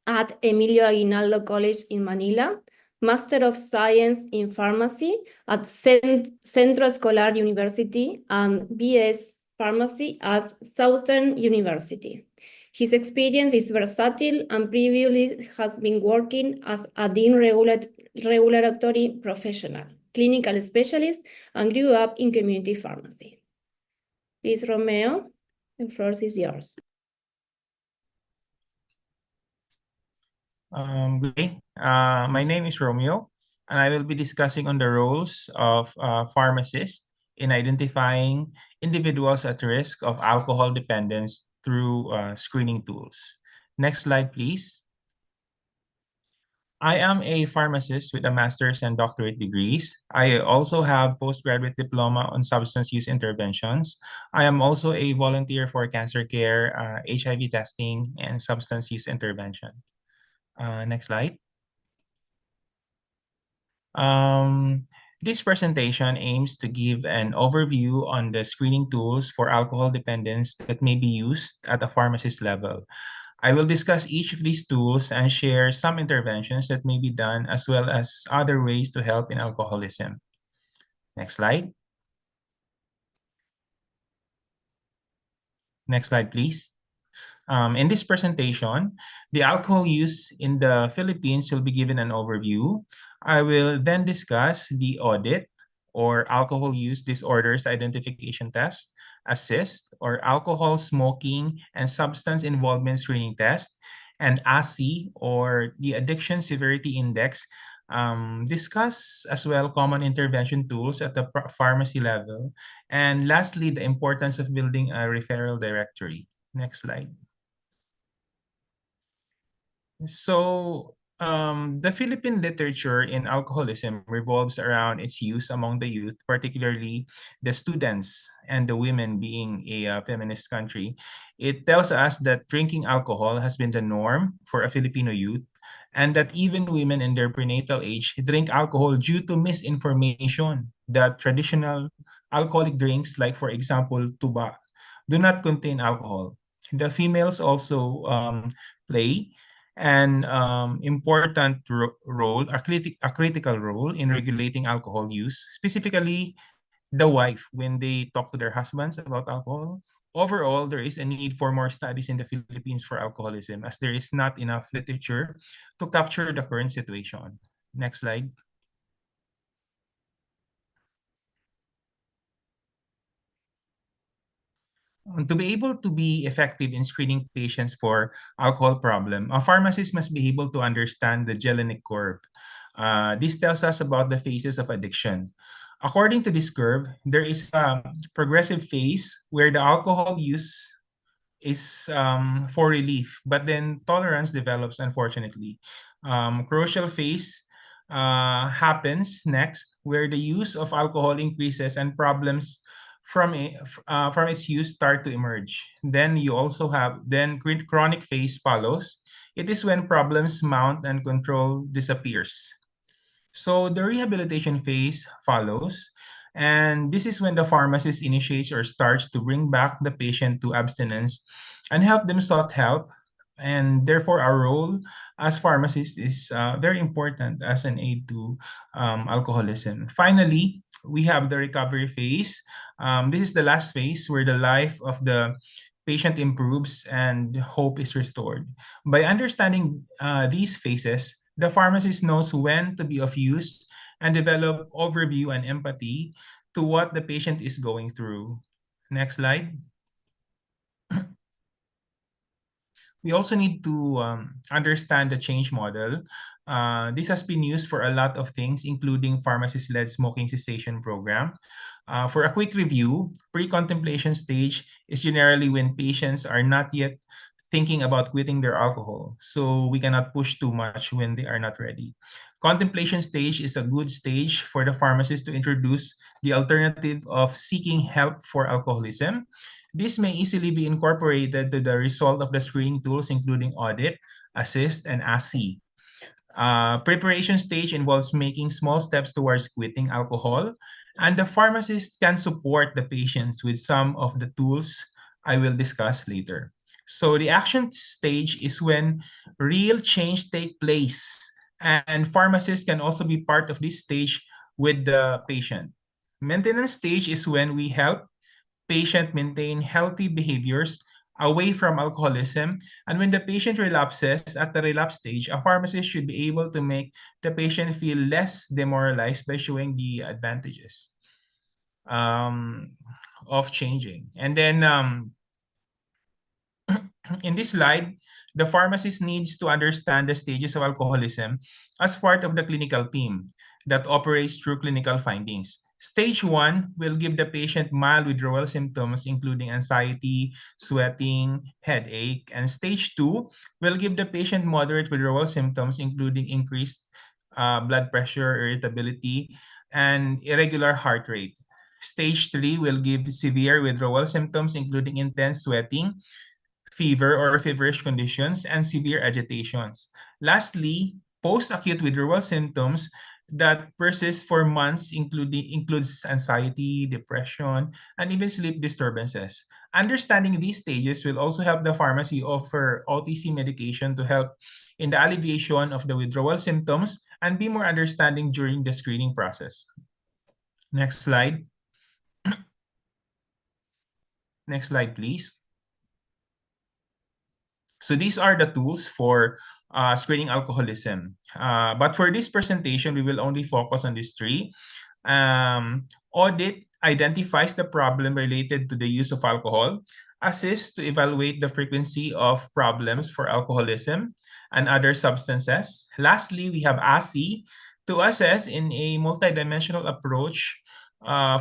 at Emilio Aguinaldo College in Manila, Master of Science in Pharmacy at Centro Escolar University, and BS Pharmacy at Southern University. His experience is versatile and previously has been working as a dean regulatory professional, clinical specialist, and grew up in community pharmacy. Please, Romeo, the floor is yours. Good day. My name is Romeo, and I will be discussing on the roles of pharmacists in identifying individuals at risk of alcohol dependence through screening tools. Next slide, please. I am a pharmacist with a master's and doctorate degrees. I also have postgraduate diploma on substance use interventions. I am also a volunteer for cancer care, HIV testing, and substance use intervention. Next slide. This presentation aims to give an overview on the screening tools for alcohol dependence that may be used at the pharmacist level. I will discuss each of these tools and share some interventions that may be done, as well as other ways to help in alcoholism. Next slide. Next slide, please. In this presentation, the alcohol use in the Philippines will be given an overview. I will then discuss the audit, or alcohol use disorders identification test, ASSIST, or alcohol, smoking, and substance involvement screening test, and ASI, or the addiction severity index. Discuss as well common intervention tools at the pharmacy level, and lastly, the importance of building a referral directory. Next slide. So the Philippine literature in alcoholism revolves around its use among the youth, particularly the students and the women, being a feminist country. It tells us that drinking alcohol has been the norm for a Filipino youth, and that even women in their prenatal age drink alcohol due to misinformation that traditional alcoholic drinks, like for example, tuba, do not contain alcohol. The females also play an important role, a critical role in regulating alcohol use, specifically the wife when they talk to their husbands about alcohol. Overall, there is a need for more studies in the Philippines for alcoholism, as there is not enough literature to capture the current situation. Next slide. To be able to be effective in screening patients for alcohol problem, a pharmacist must be able to understand the Jellinek curve. This tells us about the phases of addiction. According to this curve, there is a progressive phase where the alcohol use is for relief, but then tolerance develops, unfortunately. Crucial phase happens next, where the use of alcohol increases and problems from its use start to emerge. Then you also have chronic phase follows. It is when problems mount and control disappears. So the rehabilitation phase follows, and this is when the pharmacist initiates or starts to bring back the patient to abstinence and help them sought help. And therefore, our role as pharmacists is very important as an aid to alcoholism. Finally, we have the recovery phase. This is the last phase where the life of the patient improves and hope is restored. By understanding these phases, the pharmacist knows when to be of use and develop overview and empathy to what the patient is going through. Next slide. We also need to understand the change model. This has been used for a lot of things, including pharmacist-led smoking cessation program. For a quick review, pre-contemplation stage is generally when patients are not yet thinking about quitting their alcohol, so we cannot push too much when they are not ready. Contemplation stage is a good stage for the pharmacist to introduce the alternative of seeking help for alcoholism. This may easily be incorporated to the result of the screening tools, including audit, assist, and ASI. Preparation stage involves making small steps towards quitting alcohol, and the pharmacist can support the patients with some of the tools I will discuss later. So the action stage is when real change take place, and pharmacists can also be part of this stage with the patient. Maintenance stage is when we help patient maintain healthy behaviors away from alcoholism. And when the patient relapses at the relapse stage, a pharmacist should be able to make the patient feel less demoralized by showing the advantages of changing. And then in this slide, the pharmacist needs to understand the stages of alcoholism as part of the clinical team that operates through clinical findings. Stage 1 will give the patient mild withdrawal symptoms, including anxiety, sweating, headache. And stage 2 will give the patient moderate withdrawal symptoms, including increased blood pressure, irritability, and irregular heart rate. Stage 3 will give severe withdrawal symptoms, including intense sweating, fever or feverish conditions, and severe agitations. Lastly, post-acute withdrawal symptoms that persist for months includes anxiety, depression, and even sleep disturbances. Understanding these stages will also help the pharmacy offer OTC medication to help in the alleviation of the withdrawal symptoms and be more understanding during the screening process. Next slide. Next slide, please. So these are the tools for screening alcoholism. But for this presentation, we will only focus on these three. Audit identifies the problem related to the use of alcohol. Assist to evaluate the frequency of problems for alcoholism and other substances. Lastly, we have ASI to assess in a multidimensional approach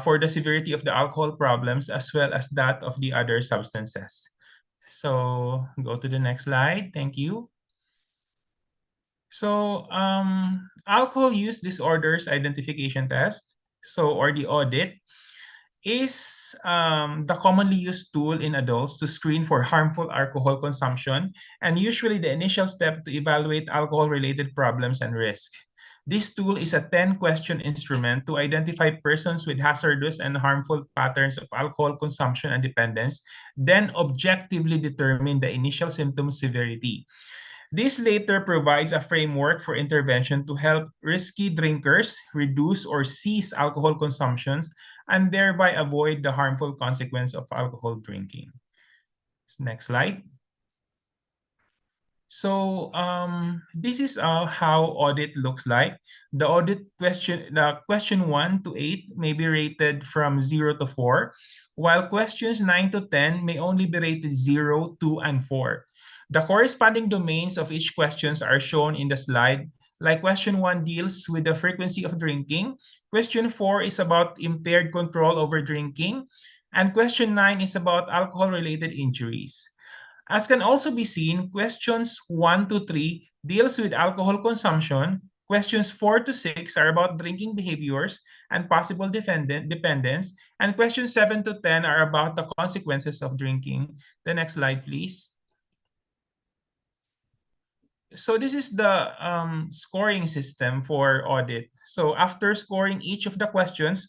for the severity of the alcohol problems as well as that of the other substances. So go to the next slide. Thank you. So alcohol use disorders identification test, or the audit, is the commonly used tool in adults to screen for harmful alcohol consumption and usually the initial step to evaluate alcohol-related problems and risk. This tool is a 10-question instrument to identify persons with hazardous and harmful patterns of alcohol consumption and dependence, then objectively determine the initial symptom severity. This later provides a framework for intervention to help risky drinkers reduce or cease alcohol consumptions and thereby avoid the harmful consequence of alcohol drinking. Next slide. So this is how audit looks like. The audit question 1 to 8 may be rated from 0 to 4, while questions 9 to 10 may only be rated 0, 2, and 4. The corresponding domains of each questions are shown in the slide. Like question 1 deals with the frequency of drinking, question 4 is about impaired control over drinking, and question 9 is about alcohol-related injuries. As can also be seen, questions 1 to 3 deals with alcohol consumption, questions 4 to 6 are about drinking behaviors and possible dependence, and questions 7 to 10 are about the consequences of drinking. The next slide, please. So this is the scoring system for audit. So after scoring each of the questions,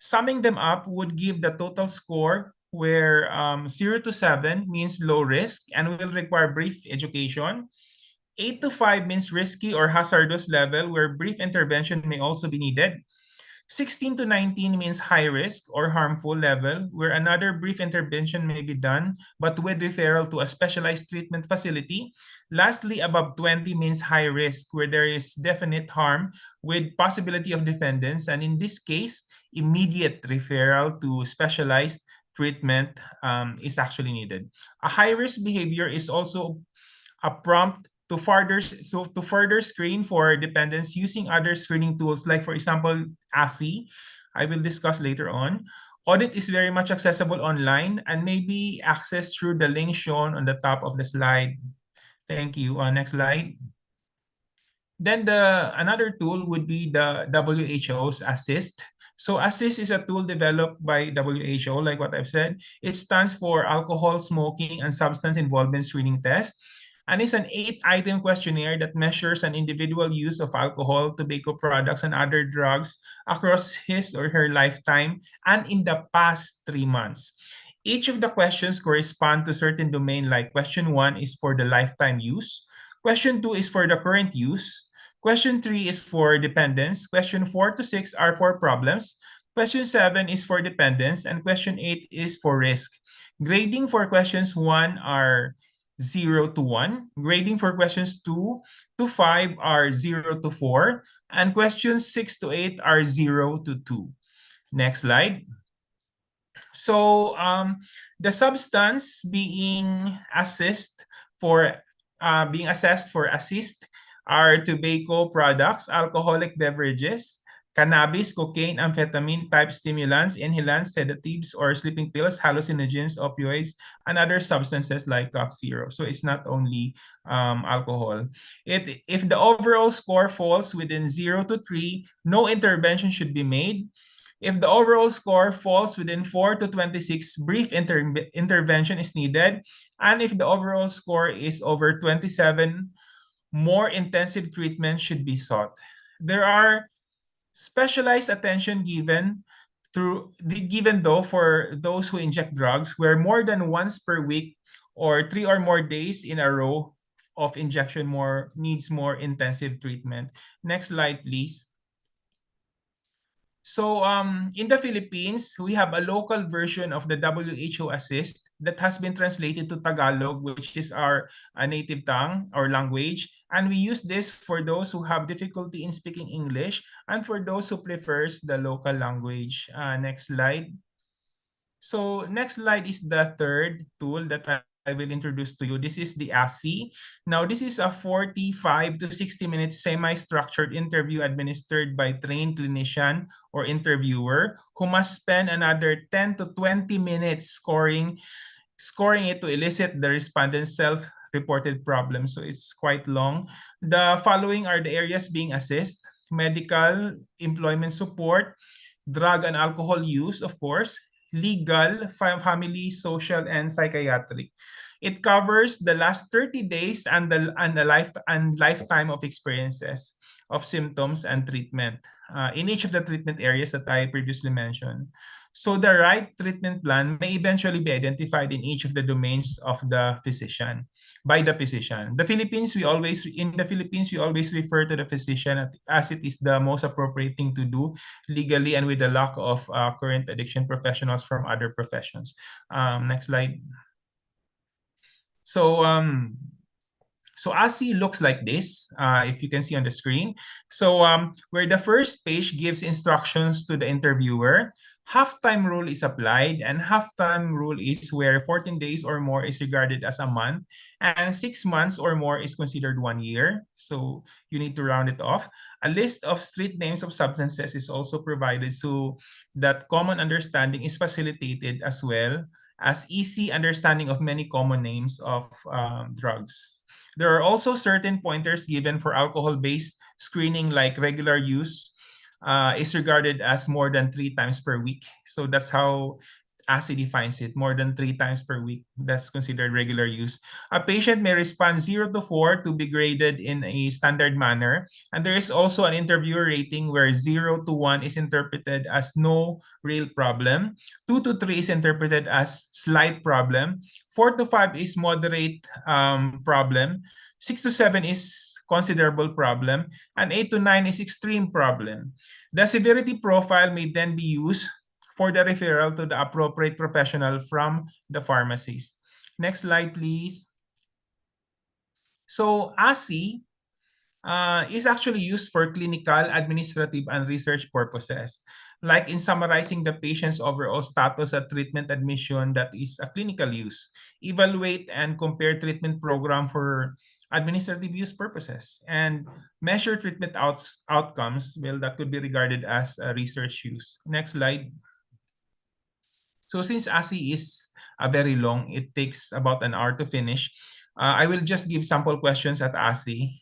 summing them up would give the total score where 0 to 7 means low risk and will require brief education. 8 to 5 means risky or hazardous level where brief intervention may also be needed. 16 to 19 means high risk or harmful level where another brief intervention may be done but with referral to a specialized treatment facility. Lastly, above 20 means high risk where there is definite harm with possibility of dependence, and in this case, immediate referral to specialized treatment is actually needed. A high-risk behavior is also a prompt to further screen for dependence using other screening tools, like for example, ASI. I will discuss later on. Audit is very much accessible online and may be accessed through the link shown on the top of the slide. Thank you. Next slide. Then another tool would be the WHO's Assist. So Assist is a tool developed by WHO, like what I've said. It stands for Alcohol, Smoking, and Substance Involvement Screening Test, and it's an 8-item questionnaire that measures an individual use of alcohol, tobacco products, and other drugs across his or her lifetime and in the past 3 months. Each of the questions correspond to certain domain, like question 1 is for the lifetime use, question 2 is for the current use, question 3 is for dependence, question 4 to 6 are for problems, question 7 is for dependence, and question 8 is for risk. Grading for questions 1 are 0 to 1. Grading for questions 2 to 5 are 0 to 4. And questions 6 to 8 are 0 to 2. Next slide. So the substance being assessed for assist are tobacco products, alcoholic beverages, cannabis, cocaine, amphetamine type stimulants, inhalants, sedatives or sleeping pills, hallucinogens, opioids, and other substances like cough syrup. So it's not only alcohol. If the overall score falls within 0 to 3, no intervention should be made. If the overall score falls within 4 to 26, brief intervention is needed. And if the overall score is over 27, more intensive treatment should be sought. There are specialized attention given though for those who inject drugs, where more than once per week or 3 or more days in a row of injection needs more intensive treatment. Next slide, please. So in the Philippines, we have a local version of the WHO Assist that has been translated to Tagalog, which is our native tongue or language. And we use this for those who have difficulty in speaking English and for those who prefers the local language. Next slide. So next slide is the third tool that I will introduce to you. This is the ASI. Now, this is a 45 to 60-minute semi-structured interview administered by trained clinician or interviewer who must spend another 10 to 20 minutes scoring it to elicit the respondent's self-reported problem. So it's quite long. The following are the areas being assessed: medical, employment support, drug and alcohol use, of course, legal, family, social, and psychiatric. It covers the last 30 days and the lifetime of experiences of symptoms and treatment in each of the treatment areas that I previously mentioned. So the right treatment plan may eventually be identified in each of the domains of the physician, by the physician. In the Philippines, we always refer to the physician as it is the most appropriate thing to do legally and with the lack of current addiction professionals from other professions. Next slide. So ASI looks like this, if you can see on the screen. So where the first page gives instructions to the interviewer, half-time rule is applied, and half-time rule is where 14 days or more is regarded as a month, and 6 months or more is considered 1 year. So you need to round it off. A list of street names of substances is also provided so that common understanding is facilitated, as well as easy understanding of many common names of drugs. There are also certain pointers given for alcohol-based screening, like regular use is regarded as more than 3 times per week. So that's how ASI defines it, more than 3 times per week. That's considered regular use. A patient may respond 0 to 4 to be graded in a standard manner. And there is also an interviewer rating where 0 to 1 is interpreted as no real problem. 2 to 3 is interpreted as slight problem. 4 to 5 is moderate problem. 6 to 7 is considerable problem. And 8 to 9 is extreme problem. The severity profile may then be used for the referral to the appropriate professional from the pharmacist. Next slide, please. So ASI is actually used for clinical, administrative, and research purposes, like in summarizing the patient's overall status at treatment admission, that is a clinical use, evaluate and compare treatment program for administrative use purposes, and measure treatment outcomes. Well, that could be regarded as a research use. Next slide. So since ASI is very long, it takes about an hour to finish. I will just give sample questions at ASI.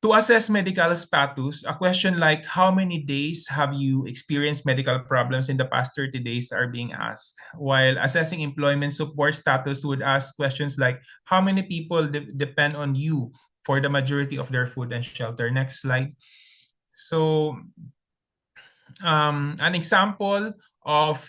To assess medical status, a question like how many days have you experienced medical problems in the past 30 days are being asked. While assessing employment support status would ask questions like how many people depend on you for the majority of their food and shelter. Next slide. So an example of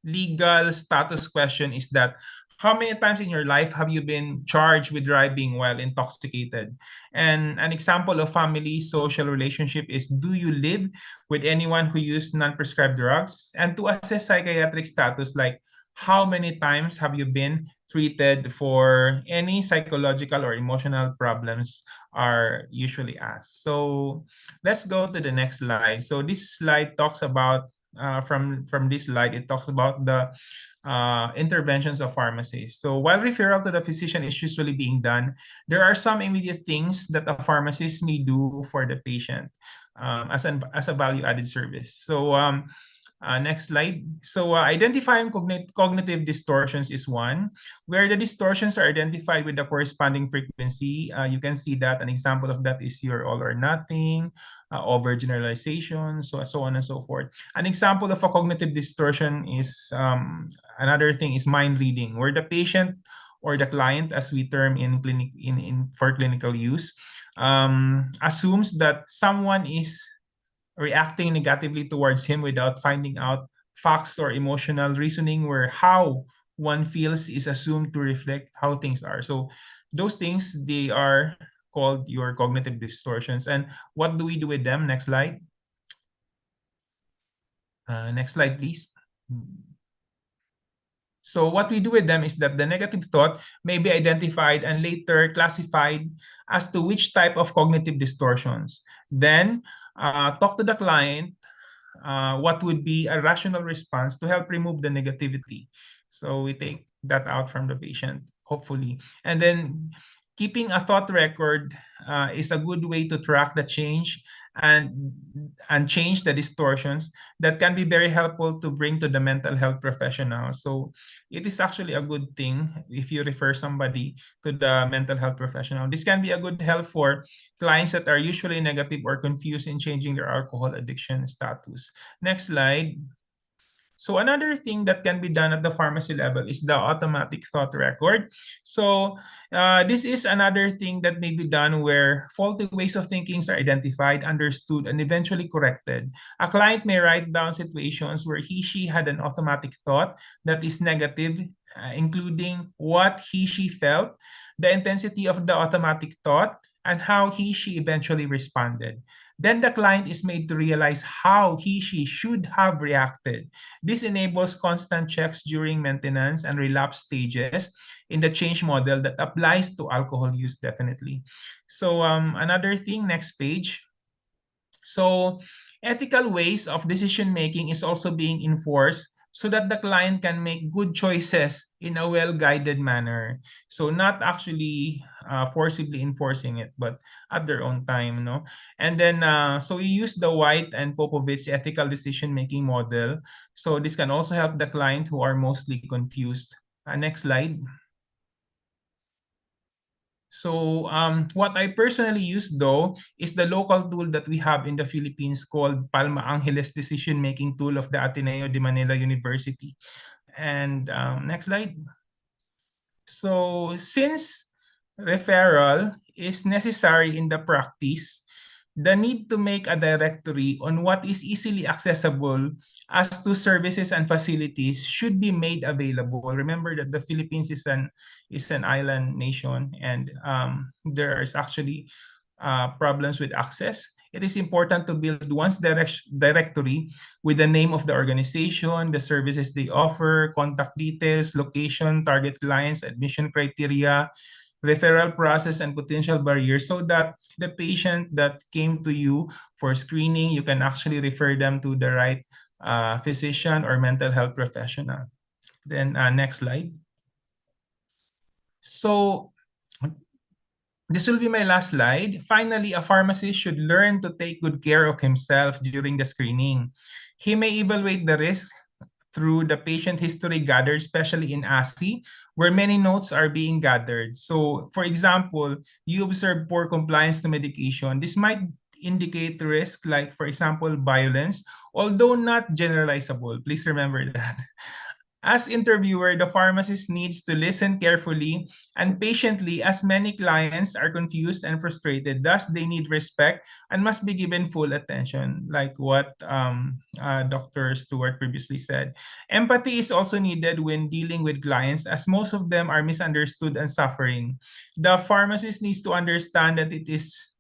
legal status question is that how many times in your life have you been charged with driving while intoxicated? And an example of family social relationship is, do you live with anyone who used non-prescribed drugs? And to assess psychiatric status, like how many times have you been treated for any psychological or emotional problems are usually asked. So let's go to the next slide. So this slide talks about from this slide, it talks about the interventions of pharmacists. So while referral to the physician is usually being done, there are some immediate things that a pharmacist may do for the patient as a value-added service. So next slide. So identifying cognitive distortions is one, where the distortions are identified with the corresponding frequency. You can see that an example of that is your all or nothing, overgeneralization, so on and so forth. An example of a cognitive distortion is another thing is mind reading, where the patient or the client, as we term in for clinical use, assumes that someone is reacting negatively towards him without finding out facts or emotional reasoning, where how one feels is assumed to reflect how things are. So those things, they are called your cognitive distortions. And what do we do with them? Next slide. Next slide, please. So what we do with them is that the negative thought may be identified and later classified as to which type of cognitive distortions. Then talk to the client what would be a rational response to help remove the negativity. So we take that out from the patient, hopefully. And then keeping a thought record is a good way to track the change and change the distortions that can be very helpful to bring to the mental health professional. So it is actually a good thing if you refer somebody to the mental health professional. This can be a good help for clients that are usually negative or confused in changing their alcohol addiction status. Next slide. So another thing that can be done at the pharmacy level is the automatic thought record. So this is another thing that may be done where faulty ways of thinking are identified, understood, and eventually corrected. A client may write down situations where she had an automatic thought that is negative, including what she felt, the intensity of the automatic thought, and how she eventually responded. Then the client is made to realize how she should have reacted. This enables constant checks during maintenance and relapse stages in the change model that applies to alcohol use definitely. So another thing, next page. So ethical ways of decision making is also being enforced so that the client can make good choices in a well-guided manner. So not actually forcibly enforcing it, but at their own time, no? And then, so we use the White and Popovich ethical decision-making model. So this can also help the client who are mostly confused. Next slide. So what I personally use though is the local tool that we have in the Philippines called Palma Angeles Decision Making Tool of the Ateneo de Manila University. And next slide. So since referral is necessary in the practice, the need to make a directory on what is easily accessible as to services and facilities should be made available. Remember that the Philippines is an island nation, and there is actually problems with access. It is important to build one's directory with the name of the organization, the services they offer, contact details, location, target clients, admission criteria, referral process, and potential barriers, so that the patient that came to you for screening, you can actually refer them to the right physician or mental health professional. Then next slide. So this will be my last slide. Finally, a pharmacist should learn to take good care of himself during the screening. He may evaluate the risk through the patient history gathered, especially in ASI, where many notes are being gathered. So, for example, you observe poor compliance to medication. This might indicate risk, like, for example, violence, although not generalizable. Please remember that. As interviewer, the pharmacist needs to listen carefully and patiently as many clients are confused and frustrated. Thus, they need respect and must be given full attention, like what Dr. Stewart previously said. Empathy is also needed when dealing with clients, as most of them are misunderstood and suffering. The pharmacist needs to understand that it is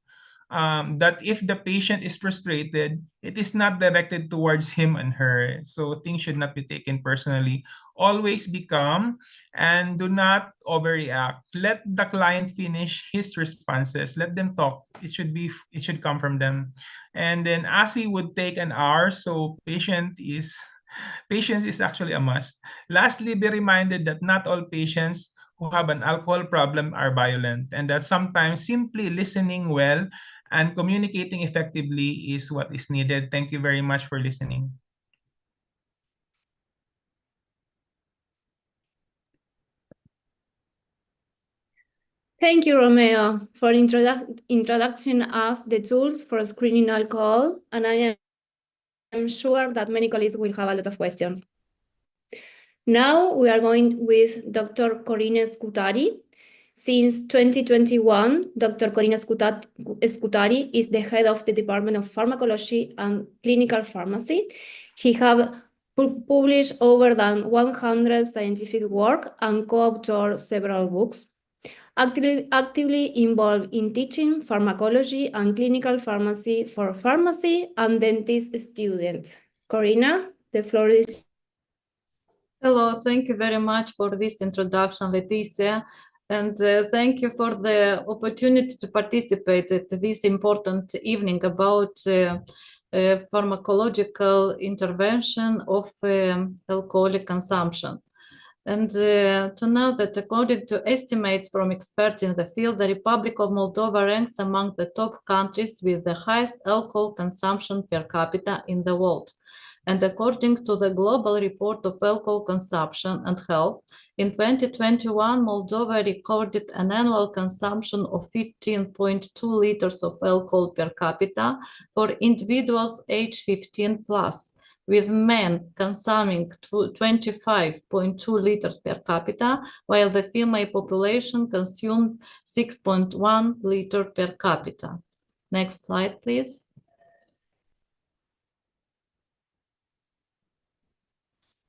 that if the patient is frustrated, it is not directed towards him and her. So things should not be taken personally. Always be calm and do not overreact. Let the client finish his responses. Let them talk. It should come from them. And then ASI would take an hour, so patience is actually a must. Lastly, be reminded that not all patients who have an alcohol problem are violent, and that sometimes simply listening well and communicating effectively is what is needed. Thank you very much for listening. Thank you, Romeo, for introducing us the tools for screening alcohol, and I am sure that many colleagues will have a lot of questions. Now we are going with Dr. Corina Scutari. Since 2021, Dr. Corina Scutari is the head of the Department of Pharmacology and Clinical Pharmacy. He has published over than 100 scientific work and co-authored several books. Actively involved in teaching pharmacology and clinical pharmacy for pharmacy and dentist students. Corina, the floor is. Hello, thank you very much for this introduction, Leticia, and thank you for the opportunity to participate at this important evening about pharmacological intervention of alcoholic consumption. And to know that according to estimates from experts in the field, the Republic of Moldova ranks among the top countries with the highest alcohol consumption per capita in the world. And according to the Global Report of Alcohol Consumption and Health, in 2021, Moldova recorded an annual consumption of 15.2 liters of alcohol per capita for individuals age 15 plus. with men consuming 25.2 liters per capita, while the female population consumed 6.1 liter per capita. Next slide, please.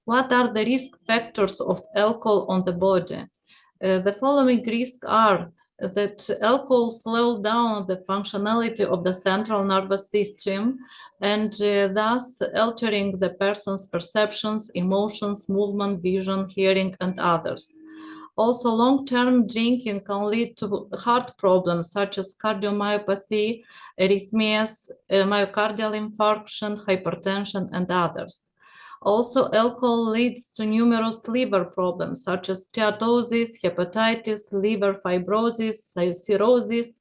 What are the risk factors of alcohol on the body? The following risks are that alcohol slows down the functionality of the central nervous system and thus altering the person's perceptions, emotions, movement, vision, hearing, and others. Also, long-term drinking can lead to heart problems such as cardiomyopathy, arrhythmias, myocardial infarction, hypertension, and others. Also, alcohol leads to numerous liver problems such as steatosis, hepatitis, liver fibrosis, cirrhosis,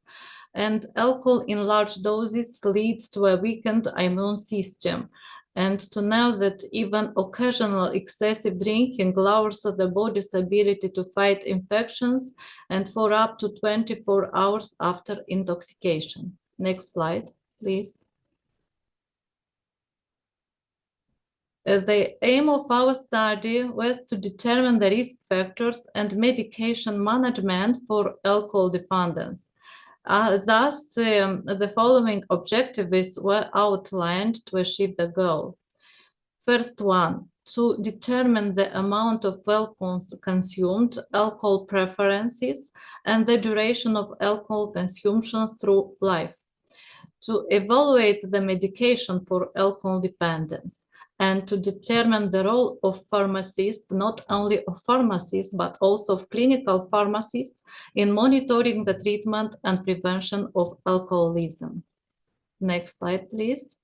and alcohol in large doses leads to a weakened immune system. And to know that even occasional excessive drinking lowers the body's ability to fight infections and for up to 24 hours after intoxication. Next slide, please. The aim of our study was to determine the risk factors and medication management for alcohol dependence. Thus, the following objectives were outlined to achieve the goal. First one, to determine the amount of alcohol consumed, alcohol preferences, and the duration of alcohol consumption through life. To evaluate the medication for alcohol dependence, and to determine the role of pharmacists, not only of pharmacists, but also of clinical pharmacists in monitoring the treatment and prevention of alcoholism. Next slide, please.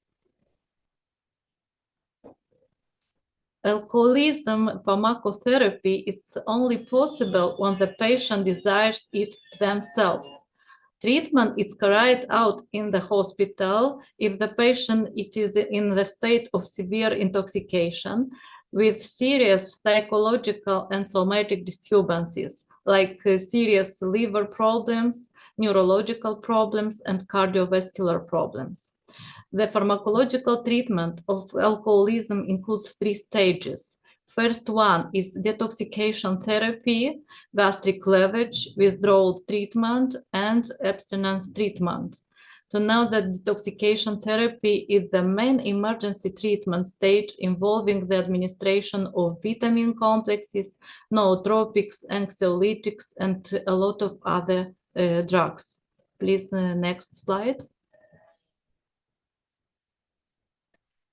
Alcoholism pharmacotherapy is only possible when the patient desires it themselves. Treatment is carried out in the hospital if the patient is in the state of severe intoxication with serious psychological and somatic disturbances like serious liver problems, neurological problems, and cardiovascular problems. The pharmacological treatment of alcoholism includes 3 stages. First one is detoxification therapy, gastric lavage, withdrawal treatment, and abstinence treatment. To know that detoxification therapy is the main emergency treatment stage involving the administration of vitamin complexes, nootropics, anxiolytics, and a lot of other drugs. Please, next slide.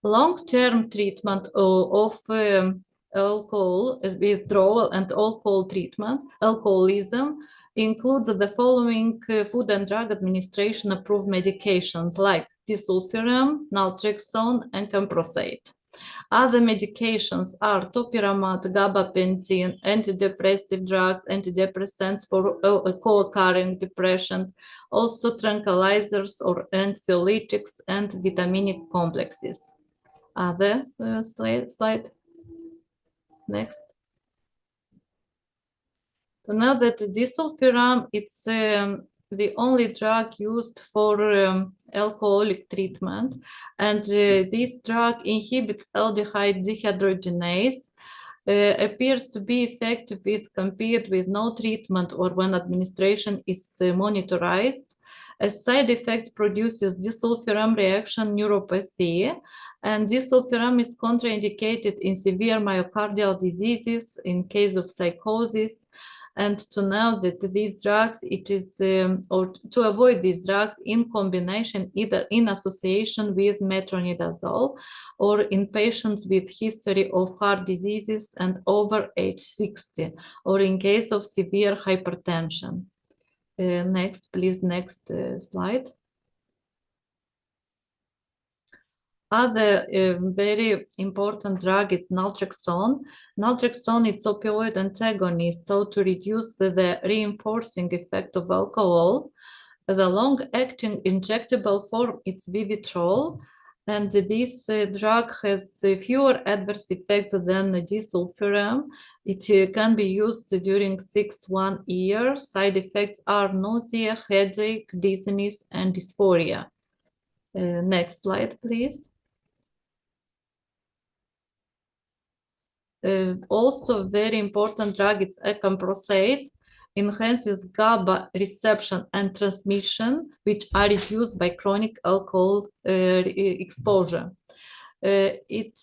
Long-term treatment of alcohol withdrawal and alcohol treatment, alcoholism, includes the following Food and Drug Administration approved medications like disulfiram, naltrexone, and camprosate. Other medications are topiramate, gabapentin, antidepressive drugs, antidepressants for co-occurring depression, also tranquilizers or anxiolytics, and vitaminic complexes. Other slide. Next. To know that disulfiram, it's the only drug used for alcoholic treatment, and this drug inhibits aldehyde dehydrogenase, appears to be effective if compared with no treatment or when administration is monitored. As side effects produces disulfiram reaction neuropathy, and disulfiram is contraindicated in severe myocardial diseases in case of psychosis. And to know that these drugs, it is, or to avoid these drugs in combination, either in association with metronidazole or in patients with history of heart diseases and over age 60, or in case of severe hypertension. Next, please, next slide. Other very important drug is naltrexone. Naltrexone is opioid antagonist, so to reduce the reinforcing effect of alcohol. The long-acting injectable form is Vivitrol, and this drug has fewer adverse effects than disulfiram. It can be used during 1 year. Side effects are nausea, headache, dizziness, and dysphoria. Next slide, please. Also very important drug is acamprosate, enhances GABA reception and transmission, which are reduced by chronic alcohol exposure. It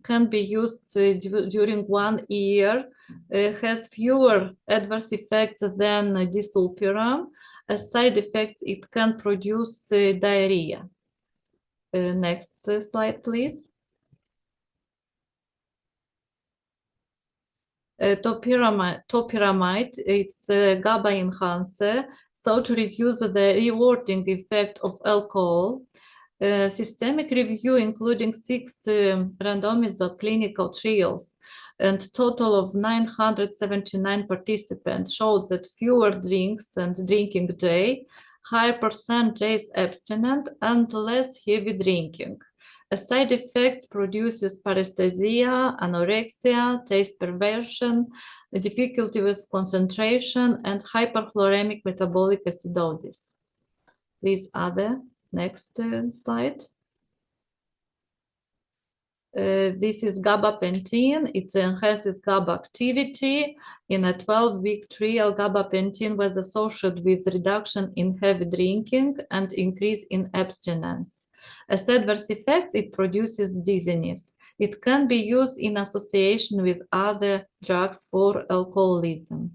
can be used during 1 year, has fewer adverse effects than disulfiram. As side effects, it can produce diarrhea. Next slide, please. Topiramate, it's a GABA enhancer, so to reduce the rewarding effect of alcohol. Systemic review, including 6 randomized clinical trials and total of 979 participants, showed that fewer drinks and drinking day, higher percent days abstinent, and less heavy drinking. A side effect produces paresthesia, anorexia, taste perversion, difficulty with concentration, and hyperchloremic metabolic acidosis. Please, Ada, next slide. This is gabapentin. It enhances GABA activity. In a 12-week trial, gabapentin was associated with reduction in heavy drinking and increase in abstinence. As adverse effects, it produces dizziness. It can be used in association with other drugs for alcoholism.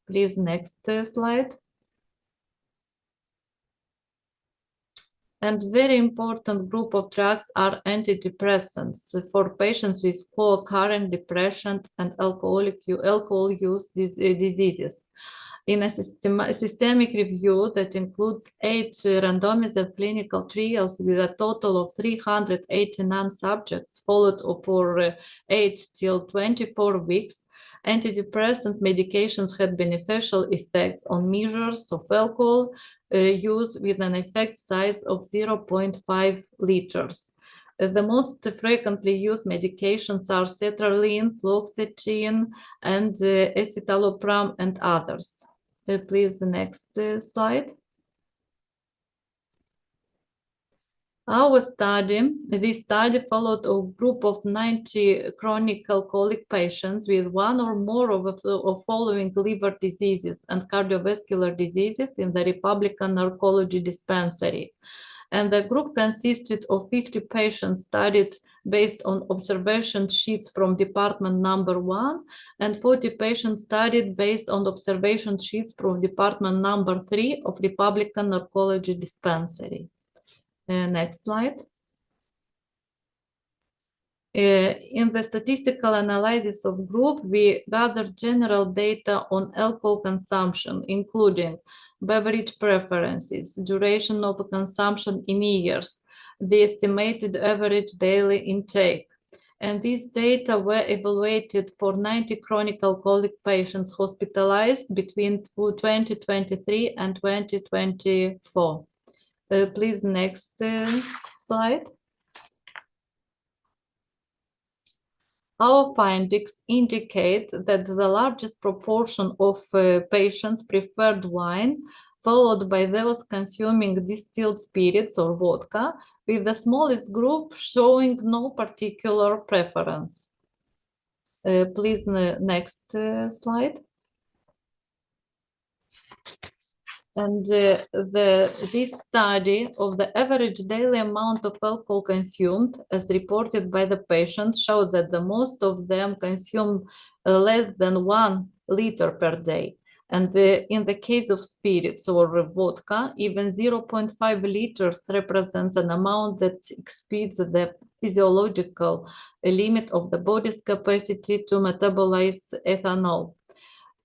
Please, next slide. And very important group of drugs are antidepressants for patients with co-occurring depression and alcohol use diseases. In a systemic review that includes 8 randomized clinical trials with a total of 389 subjects followed for 8 till 24 weeks, antidepressants medications had beneficial effects on measures of alcohol use with an effect size of 0.5 liters. The most frequently used medications are sertraline, fluoxetine, and escitalopram, and others. Please, next slide. This study followed a group of 90 chronic alcoholic patients with 1 or more of following liver diseases and cardiovascular diseases in the Republican Narcology Dispensary. And the group consisted of 50 patients studied based on observation sheets from department number 1 and 40 patients studied based on observation sheets from department number 3 of Republican Narcology Dispensary. Next slide. In the statistical analysis of group, we gathered general data on alcohol consumption, including beverage preferences, duration of consumption in years, the estimated average daily intake. And these data were evaluated for 90 chronic alcoholic patients hospitalized between 2023 and 2024. Please, next slide. Our findings indicate that the largest proportion of patients preferred wine, followed by those consuming distilled spirits or vodka, with the smallest group showing no particular preference. Please, next slide. And this study of the average daily amount of alcohol consumed, as reported by the patients, showed that the most of them consume less than 1 liter per day. And in the case of spirits or vodka, even 0.5 liters represents an amount that exceeds the physiological limit of the body's capacity to metabolize ethanol.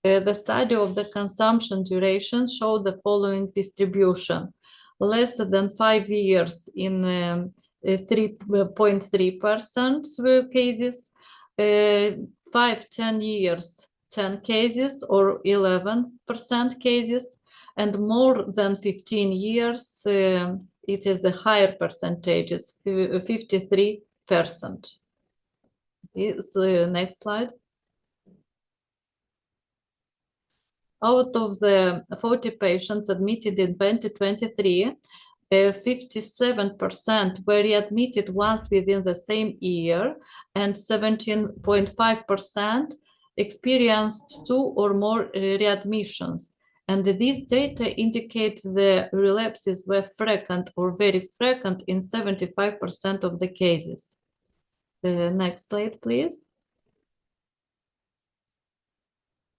The study of the consumption duration showed the following distribution: less than 5 years in 3.3% cases, 5-10 years, 10 cases or 11% cases, and more than 15 years, it is a higher percentage, it's 53%. Next slide. Out of the 40 patients admitted in 2023, 57% were readmitted once within the same year, and 17.5% experienced 2 or more readmissions. And these data indicate the relapses were frequent or very frequent in 75% of the cases. Next slide, please.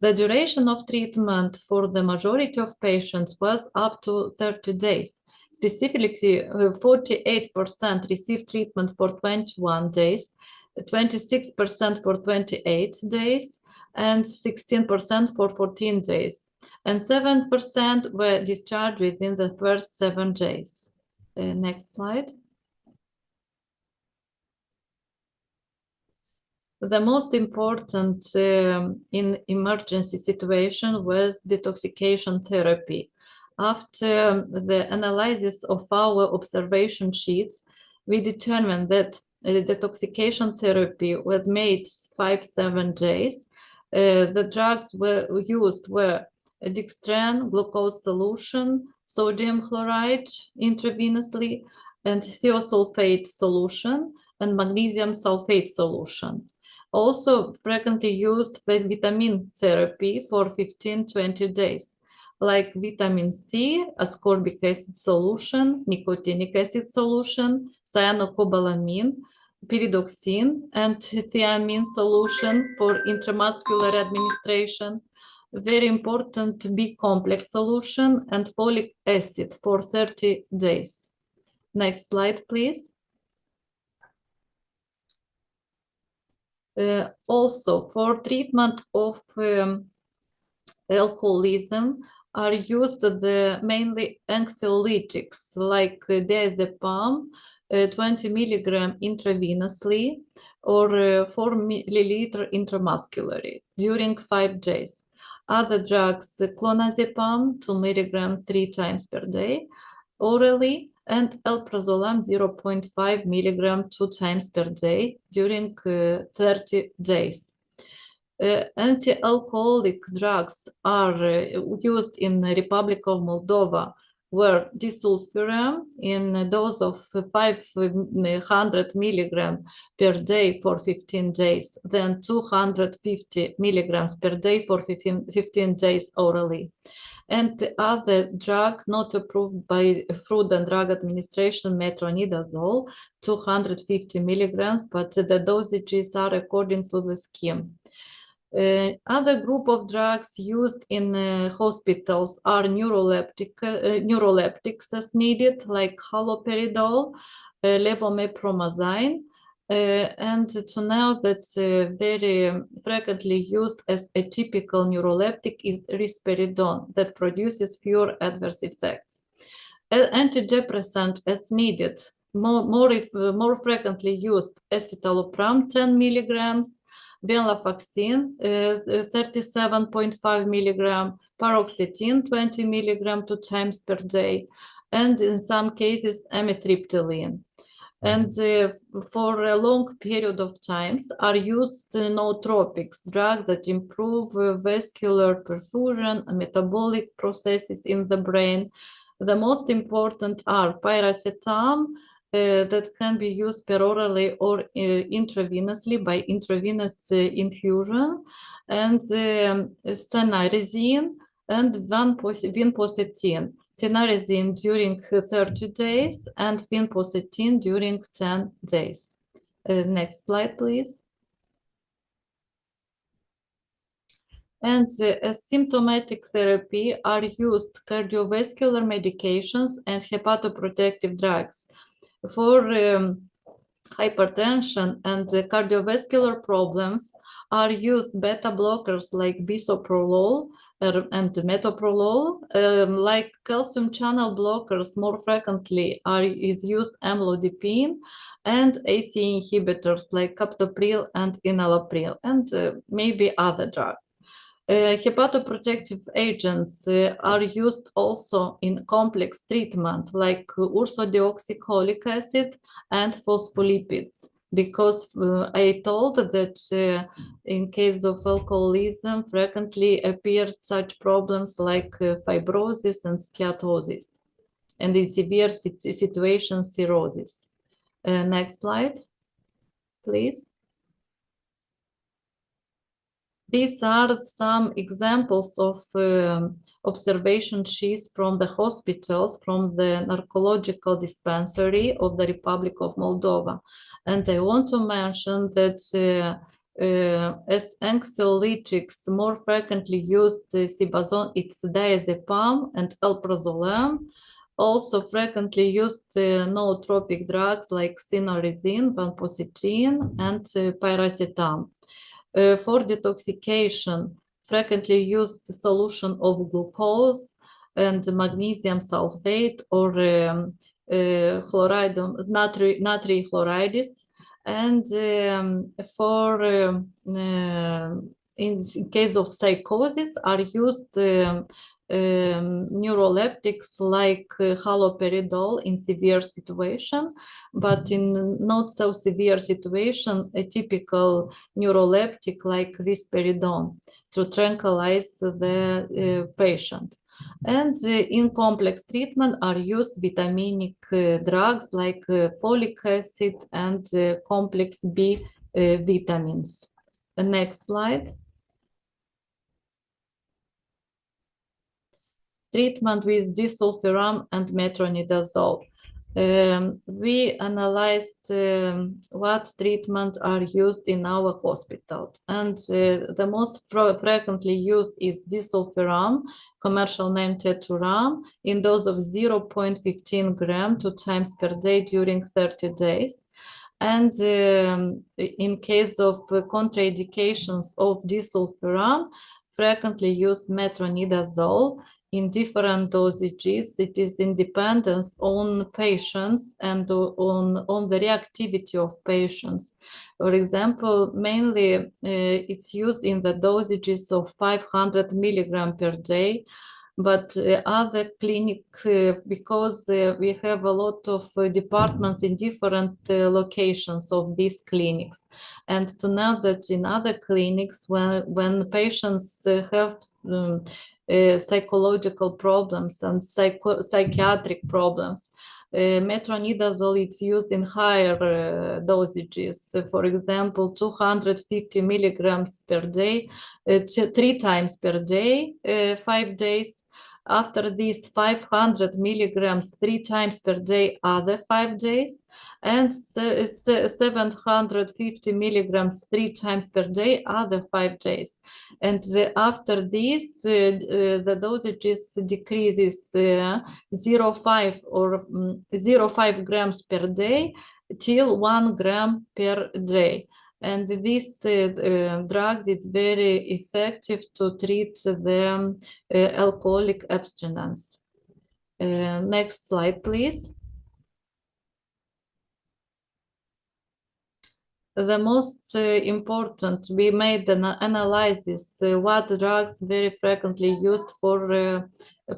The duration of treatment for the majority of patients was up to 30 days. Specifically, 48% received treatment for 21 days, 26% for 28 days, and 16% for 14 days. And 7% were discharged within the first 7 days. Next slide. The most important in emergency situation was detoxification therapy. After the analysis of our observation sheets, we determined that detoxification therapy was made 5-7 days. The drugs used were dextran, glucose solution, sodium chloride intravenously, and thiosulfate solution, and magnesium sulfate solution. Also frequently used vitamin therapy for 15-20 days, like vitamin C, ascorbic acid solution, nicotinic acid solution, cyanocobalamin, pyridoxine, and thiamine solution for intramuscular administration. Very important B complex solution, and folic acid for 30 days. Next slide, please. Also, for treatment of alcoholism are used mainly anxiolytics like diazepam, 20 milligram intravenously, or 4 milliliter intramuscularly during 5 days. Other drugs, clonazepam, 2 milligram 3 times per day, orally, and alprazolam 0.5 milligram 2 times per day during 30 days. Anti-alcoholic drugs are used in the Republic of Moldova, where disulfiram in a dose of 500 milligram per day for 15 days, then 250 milligrams per day for 15 days orally. And the other drug not approved by Food and Drug Administration, metronidazole, 250 milligrams, but the dosages are according to the scheme. Other group of drugs used in hospitals are neuroleptics as needed, like haloperidol, levomepramazine, and to know that very frequently used as a typical neuroleptic is risperidone that produces fewer adverse effects. Antidepressant as needed, more frequently used, escitalopram 10 milligrams, venlafaxine 37.5 milligram, paroxetine 20 milligram 2 times per day, and in some cases amitriptyline. And for a long period of times are used nootropics, drugs that improve vascular perfusion and metabolic processes in the brain. The most important are piracetam, that can be used perorally or intravenously by intravenous infusion, and cenarizine and vinpocetine. Cenarizine during 30 days and vinpocetine during 10 days. Next slide, please. And as symptomatic therapy are used cardiovascular medications and hepatoprotective drugs. For hypertension and cardiovascular problems are used beta blockers like bisoprolol and metoprolol. Like calcium channel blockers, more frequently is used amlodipine, and AC inhibitors like captopril and enalapril, and maybe other drugs. Hepatoprotective agents are used also in complex treatment like ursodeoxycholic acid and phospholipids, because I told that in case of alcoholism frequently appear such problems like fibrosis and steatosis. and in severe situations, cirrhosis. Next slide, please. These are some examples of observation sheets from the hospitals, from the narcological dispensary of the Republic of Moldova. And I want to mention that as anxiolytics more frequently used sibazon, it's diazepam and alprazolam. Also frequently used nootropic drugs like cynarizine, vanpositin, and piracetam. For detoxification, frequently used solution of glucose and magnesium sulfate or natri chlorides. And in case of psychosis, are used neuroleptics like haloperidol in severe situation, but in not so severe situation, a typical neuroleptic like risperidone to tranquilize the patient. And in complex treatment are used vitaminic drugs like folic acid and complex B vitamins. Next slide. Treatment with disulfiram and metronidazole. We analyzed what treatment are used in our hospital, and the most frequently used is disulfiram, commercial name teturam, in dose of 0.15 gram 2 times per day during 30 days. And in case of contraindications of disulfiram, frequently use metronidazole in different dosages. It is independence on patients and on the reactivity of patients. For example, mainly it's used in the dosages of 500 milligram per day, but other clinics, because we have a lot of departments in different locations of these clinics. And to know that in other clinics, when patients have psychological problems and psychiatric problems, metronidazole is used in higher dosages. For example, 250 milligrams per day, 3 times per day, 5 days. After these 500 milligrams 3 times per day, other 5 days, and 750 milligrams 3 times per day, other 5 days. And after this, the dosages decreases 0.5 or 0.5 grams per day till 1 gram per day. And these drugs, it's very effective to treat the alcoholic abstinence. Next slide, please. The most important, we made an analysis what drugs very frequently used for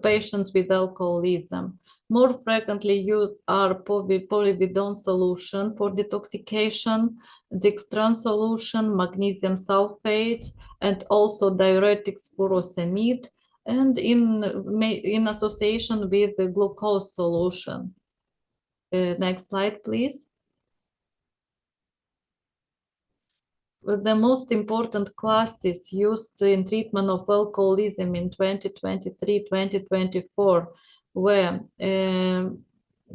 patients with alcoholism. More frequently used are polyvidone solution for detoxification, dextran solution, magnesium sulfate, and also diuretics furosemide, and in association with the glucose solution. Next slide, please. The most important classes used in treatment of alcoholism in 2023-2024 were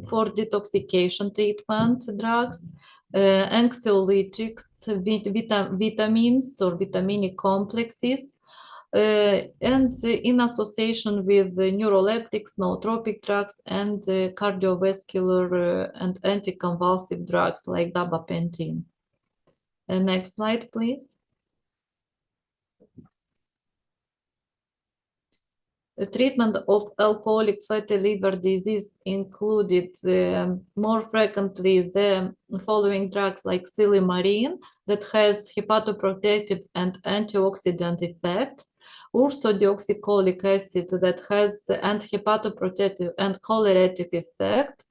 for detoxification treatment drugs, anxiolytics, vitamins or vitaminic complexes, and in association with neuroleptics, nootropic drugs, and cardiovascular and anticonvulsive drugs like gabapentin. Next slide, please. The treatment of alcoholic fatty liver disease included more frequently the following drugs like silymarin that has hepatoprotective and antioxidant effect, ursodeoxycholic acid that has anti-hepatoprotective and choleretic effect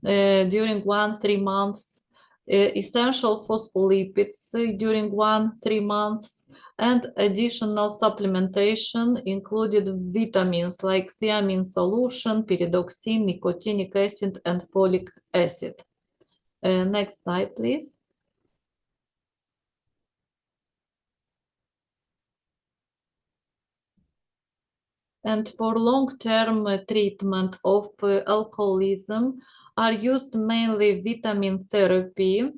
during 1-3 months, essential phospholipids during 1-3 months, and additional supplementation included vitamins like thiamine solution, pyridoxine, nicotinic acid, and folic acid. Next slide, please. And for long-term treatment of alcoholism are used mainly vitamin therapy.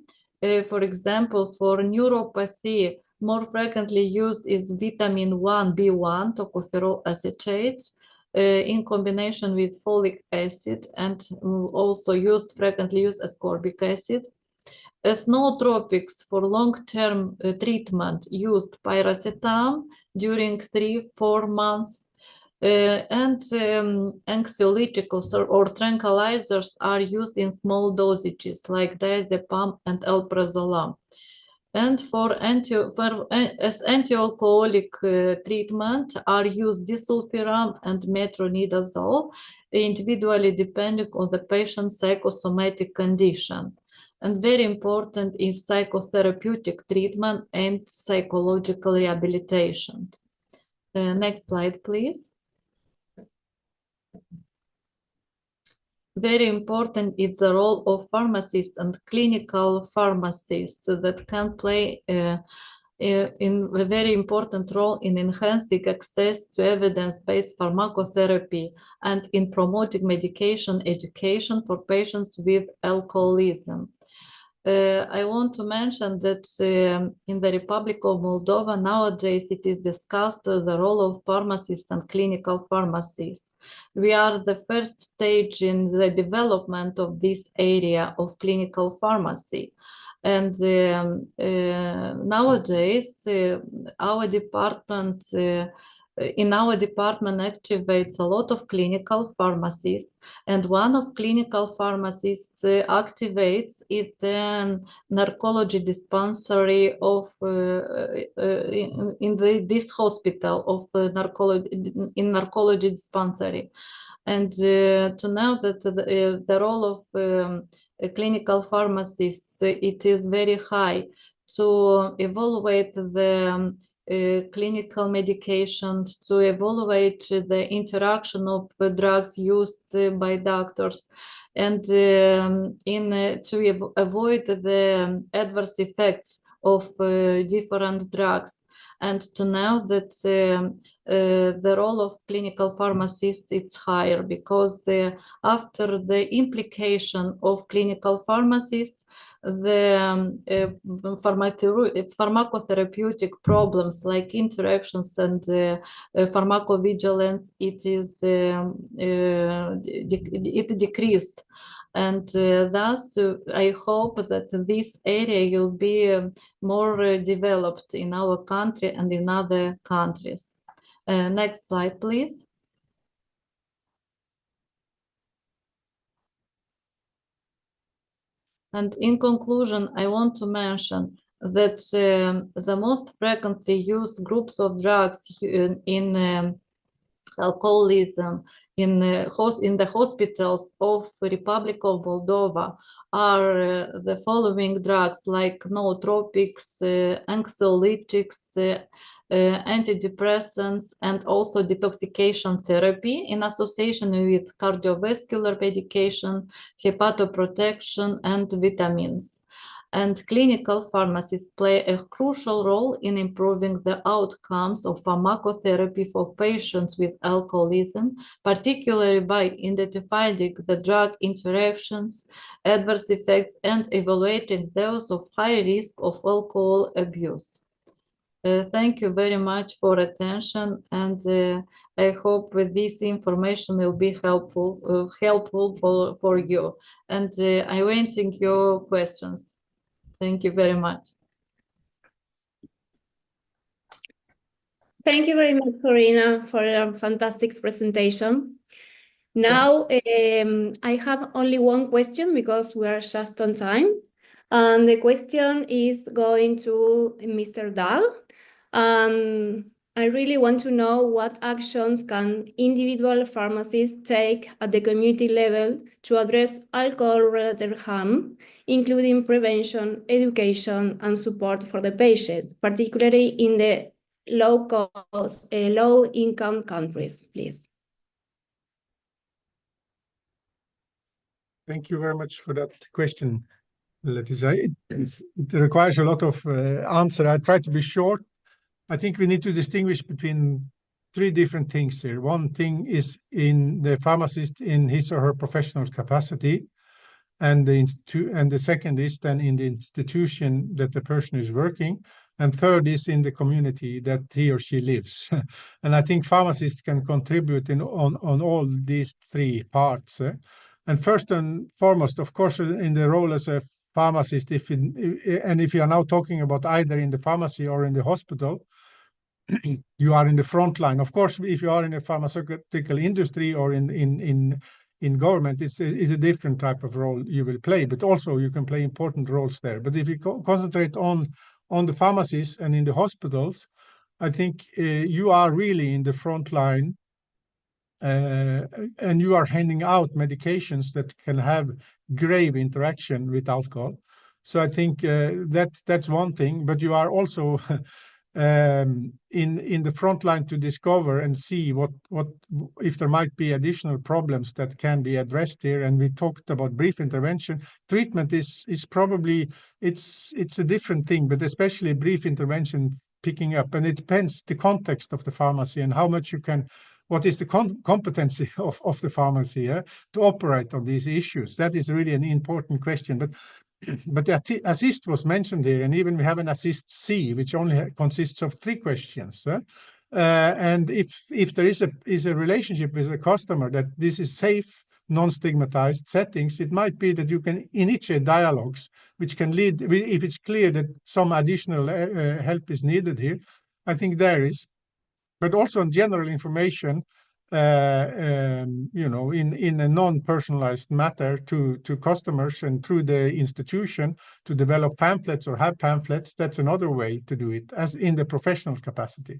For example, for neuropathy, more frequently used is vitamin 1, B1, tocopherol acetate, in combination with folic acid, and also frequently used ascorbic acid. As nootropics for long-term treatment used pyracetam during 3-4 months. And anxiolyticals or tranquilizers are used in small dosages like diazepam and alprazolam. And as anti-alcoholic treatment are used disulfiram and metronidazole, individually depending on the patient's psychosomatic condition. And very important is psychotherapeutic treatment and psychological rehabilitation. Next slide, please. Very important is the role of pharmacists and clinical pharmacists that can play in a very important role in enhancing access to evidence-based pharmacotherapy and in promoting medication education for patients with alcoholism. I want to mention that in the Republic of Moldova nowadays it is discussed the role of pharmacists and clinical pharmacists. We are the first stage in the development of this area of clinical pharmacy. And nowadays our department activates a lot of clinical pharmacists, and one of clinical pharmacists activates it the narcology dispensary of this hospital of narcology dispensary. And to know that the role of clinical pharmacists, it is very high to evaluate the clinical medications, to evaluate the interaction of drugs used by doctors, and to avoid the adverse effects of different drugs, and to know that the role of clinical pharmacists is higher, because after the implication of clinical pharmacists, the pharmacotherapeutic problems like interactions and pharmacovigilance, it decreased. And thus, I hope that this area will be more developed in our country and in other countries. Next slide, please. And in conclusion, I want to mention that the most frequently used groups of drugs in alcoholism in the hospitals of Republic of Moldova are the following drugs like nootropics, anxiolytics, antidepressants, and also detoxification therapy in association with cardiovascular medication, hepatoprotection, and vitamins. And clinical pharmacists play a crucial role in improving the outcomes of pharmacotherapy for patients with alcoholism, particularly by identifying the drug interactions, adverse effects, and evaluating those of high risk of alcohol abuse. Thank you very much for attention, and I hope this information will be helpful for you. And I'm waiting your questions. Thank you very much. Thank you very much, Corina, for a fantastic presentation. Now, I have only one question because we are just on time. And the question is going to Mr. Dahl. And I really want to know what actions can individual pharmacists take at the community level to address alcohol-related harm, including prevention, education, and support for the patient, particularly in the low-income countries, please. Thank you very much for that question, Leticia. It requires a lot of answer. I try to be short. I think we need to distinguish between three different things here. One thing is in the pharmacist in his or her professional capacity, and the second is then in the institution that the person is working, and third is in the community that he or she lives. And I think pharmacists can contribute on all these three parts. And first and foremost, of course, in the role as a pharmacist, if you are now talking about either in the pharmacy or in the hospital, you are in the front line. Of course, if you are in a pharmaceutical industry or in government, it's a different type of role you will play, but also you can play important roles there. But if you concentrate on the pharmacies and in the hospitals, I think you are really in the front line, and you are handing out medications that can have grave interaction with alcohol. So I think that's one thing, but you are also in the front line to discover and see what if there might be additional problems that can be addressed here. And we talked about brief intervention. Treatment is probably it's a different thing, but especially brief intervention picking up, and it depends the context of the pharmacy and how much you can. What is the competency of the pharmacy to operate on these issues? That is really an important question. But the assist was mentioned here, and even we have an assist C, which only consists of 3 questions. And if there is a relationship with the customer that this is safe, non-stigmatized settings, it might be that you can initiate dialogues, which can lead, if it's clear that some additional help is needed here. I think there is. But also on general information, in a non-personalized matter to customers and through the institution to develop pamphlets or have pamphlets. That's another way to do it, as in the professional capacity.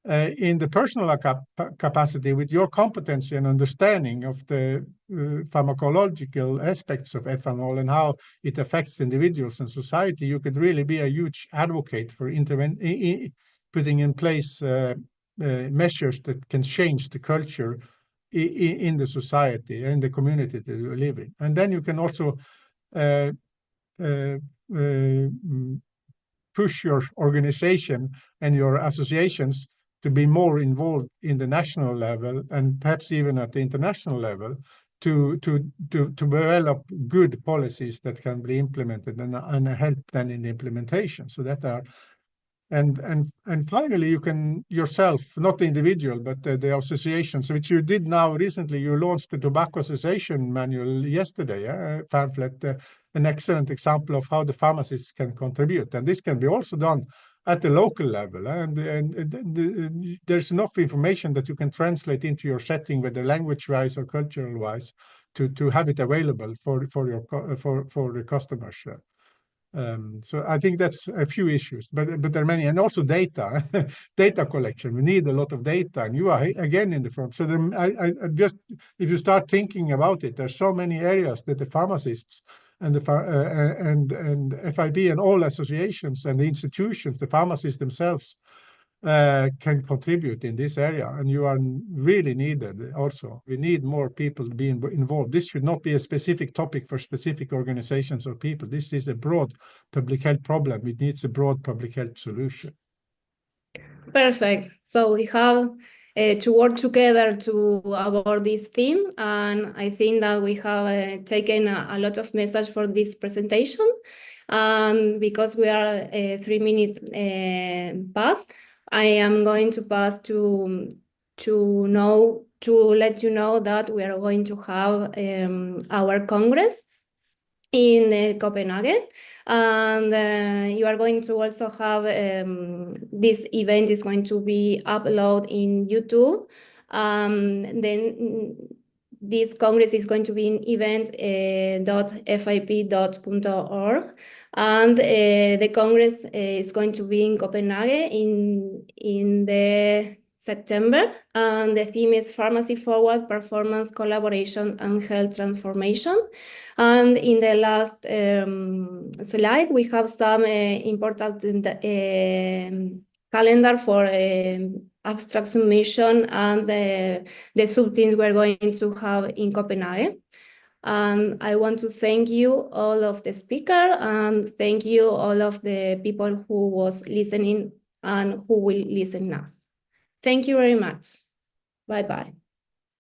In the personal capacity, with your competency and understanding of the pharmacological aspects of ethanol and how it affects individuals and society, you could really be a huge advocate for putting in place measures that can change the culture in the society and the community that you live in. And then you can also push your organization and your associations to be more involved in the national level and perhaps even at the international level to develop good policies that can be implemented and help then in the implementation. So that are. And finally, you can yourself, not the individual, but the associations, which you did now recently. You launched the Tobacco Cessation Manual yesterday, pamphlet, an excellent example of how the pharmacists can contribute. And this can be also done at the local level. And there's enough information that you can translate into your setting, whether language-wise or cultural-wise, to have it available for the customers. So I think that's a few issues, but there are many, and also data, data collection. We need a lot of data, and you are again in the front. So I just, if you start thinking about it, there's so many areas that the pharmacists and the FIB and all associations and the institutions, the pharmacists themselves, can contribute in this area, and you are really needed also. We need more people to be involved. This should not be a specific topic for specific organizations or people. This is a broad public health problem. It needs a broad public health solution. Perfect. So we have to work together to about this theme, and I think that we have taken a lot of message for this presentation. Because we are 3 minutes past, I am going to pass to let you know that we are going to have our Congress in Copenhagen, and you are going to also have this event is going to be uploaded in YouTube. Then this Congress is going to be in event.fip.org, and the Congress is going to be in Copenhagen in the September, and the theme is Pharmacy Forward, Performance, Collaboration, and Health Transformation. And in the last slide, we have some important calendar for abstract submission and the sub-teams we're going to have in Copenhagen. And I want to thank you all of the speakers, and thank you all of the people who was listening and who will listen us. Thank you very much. Bye-bye.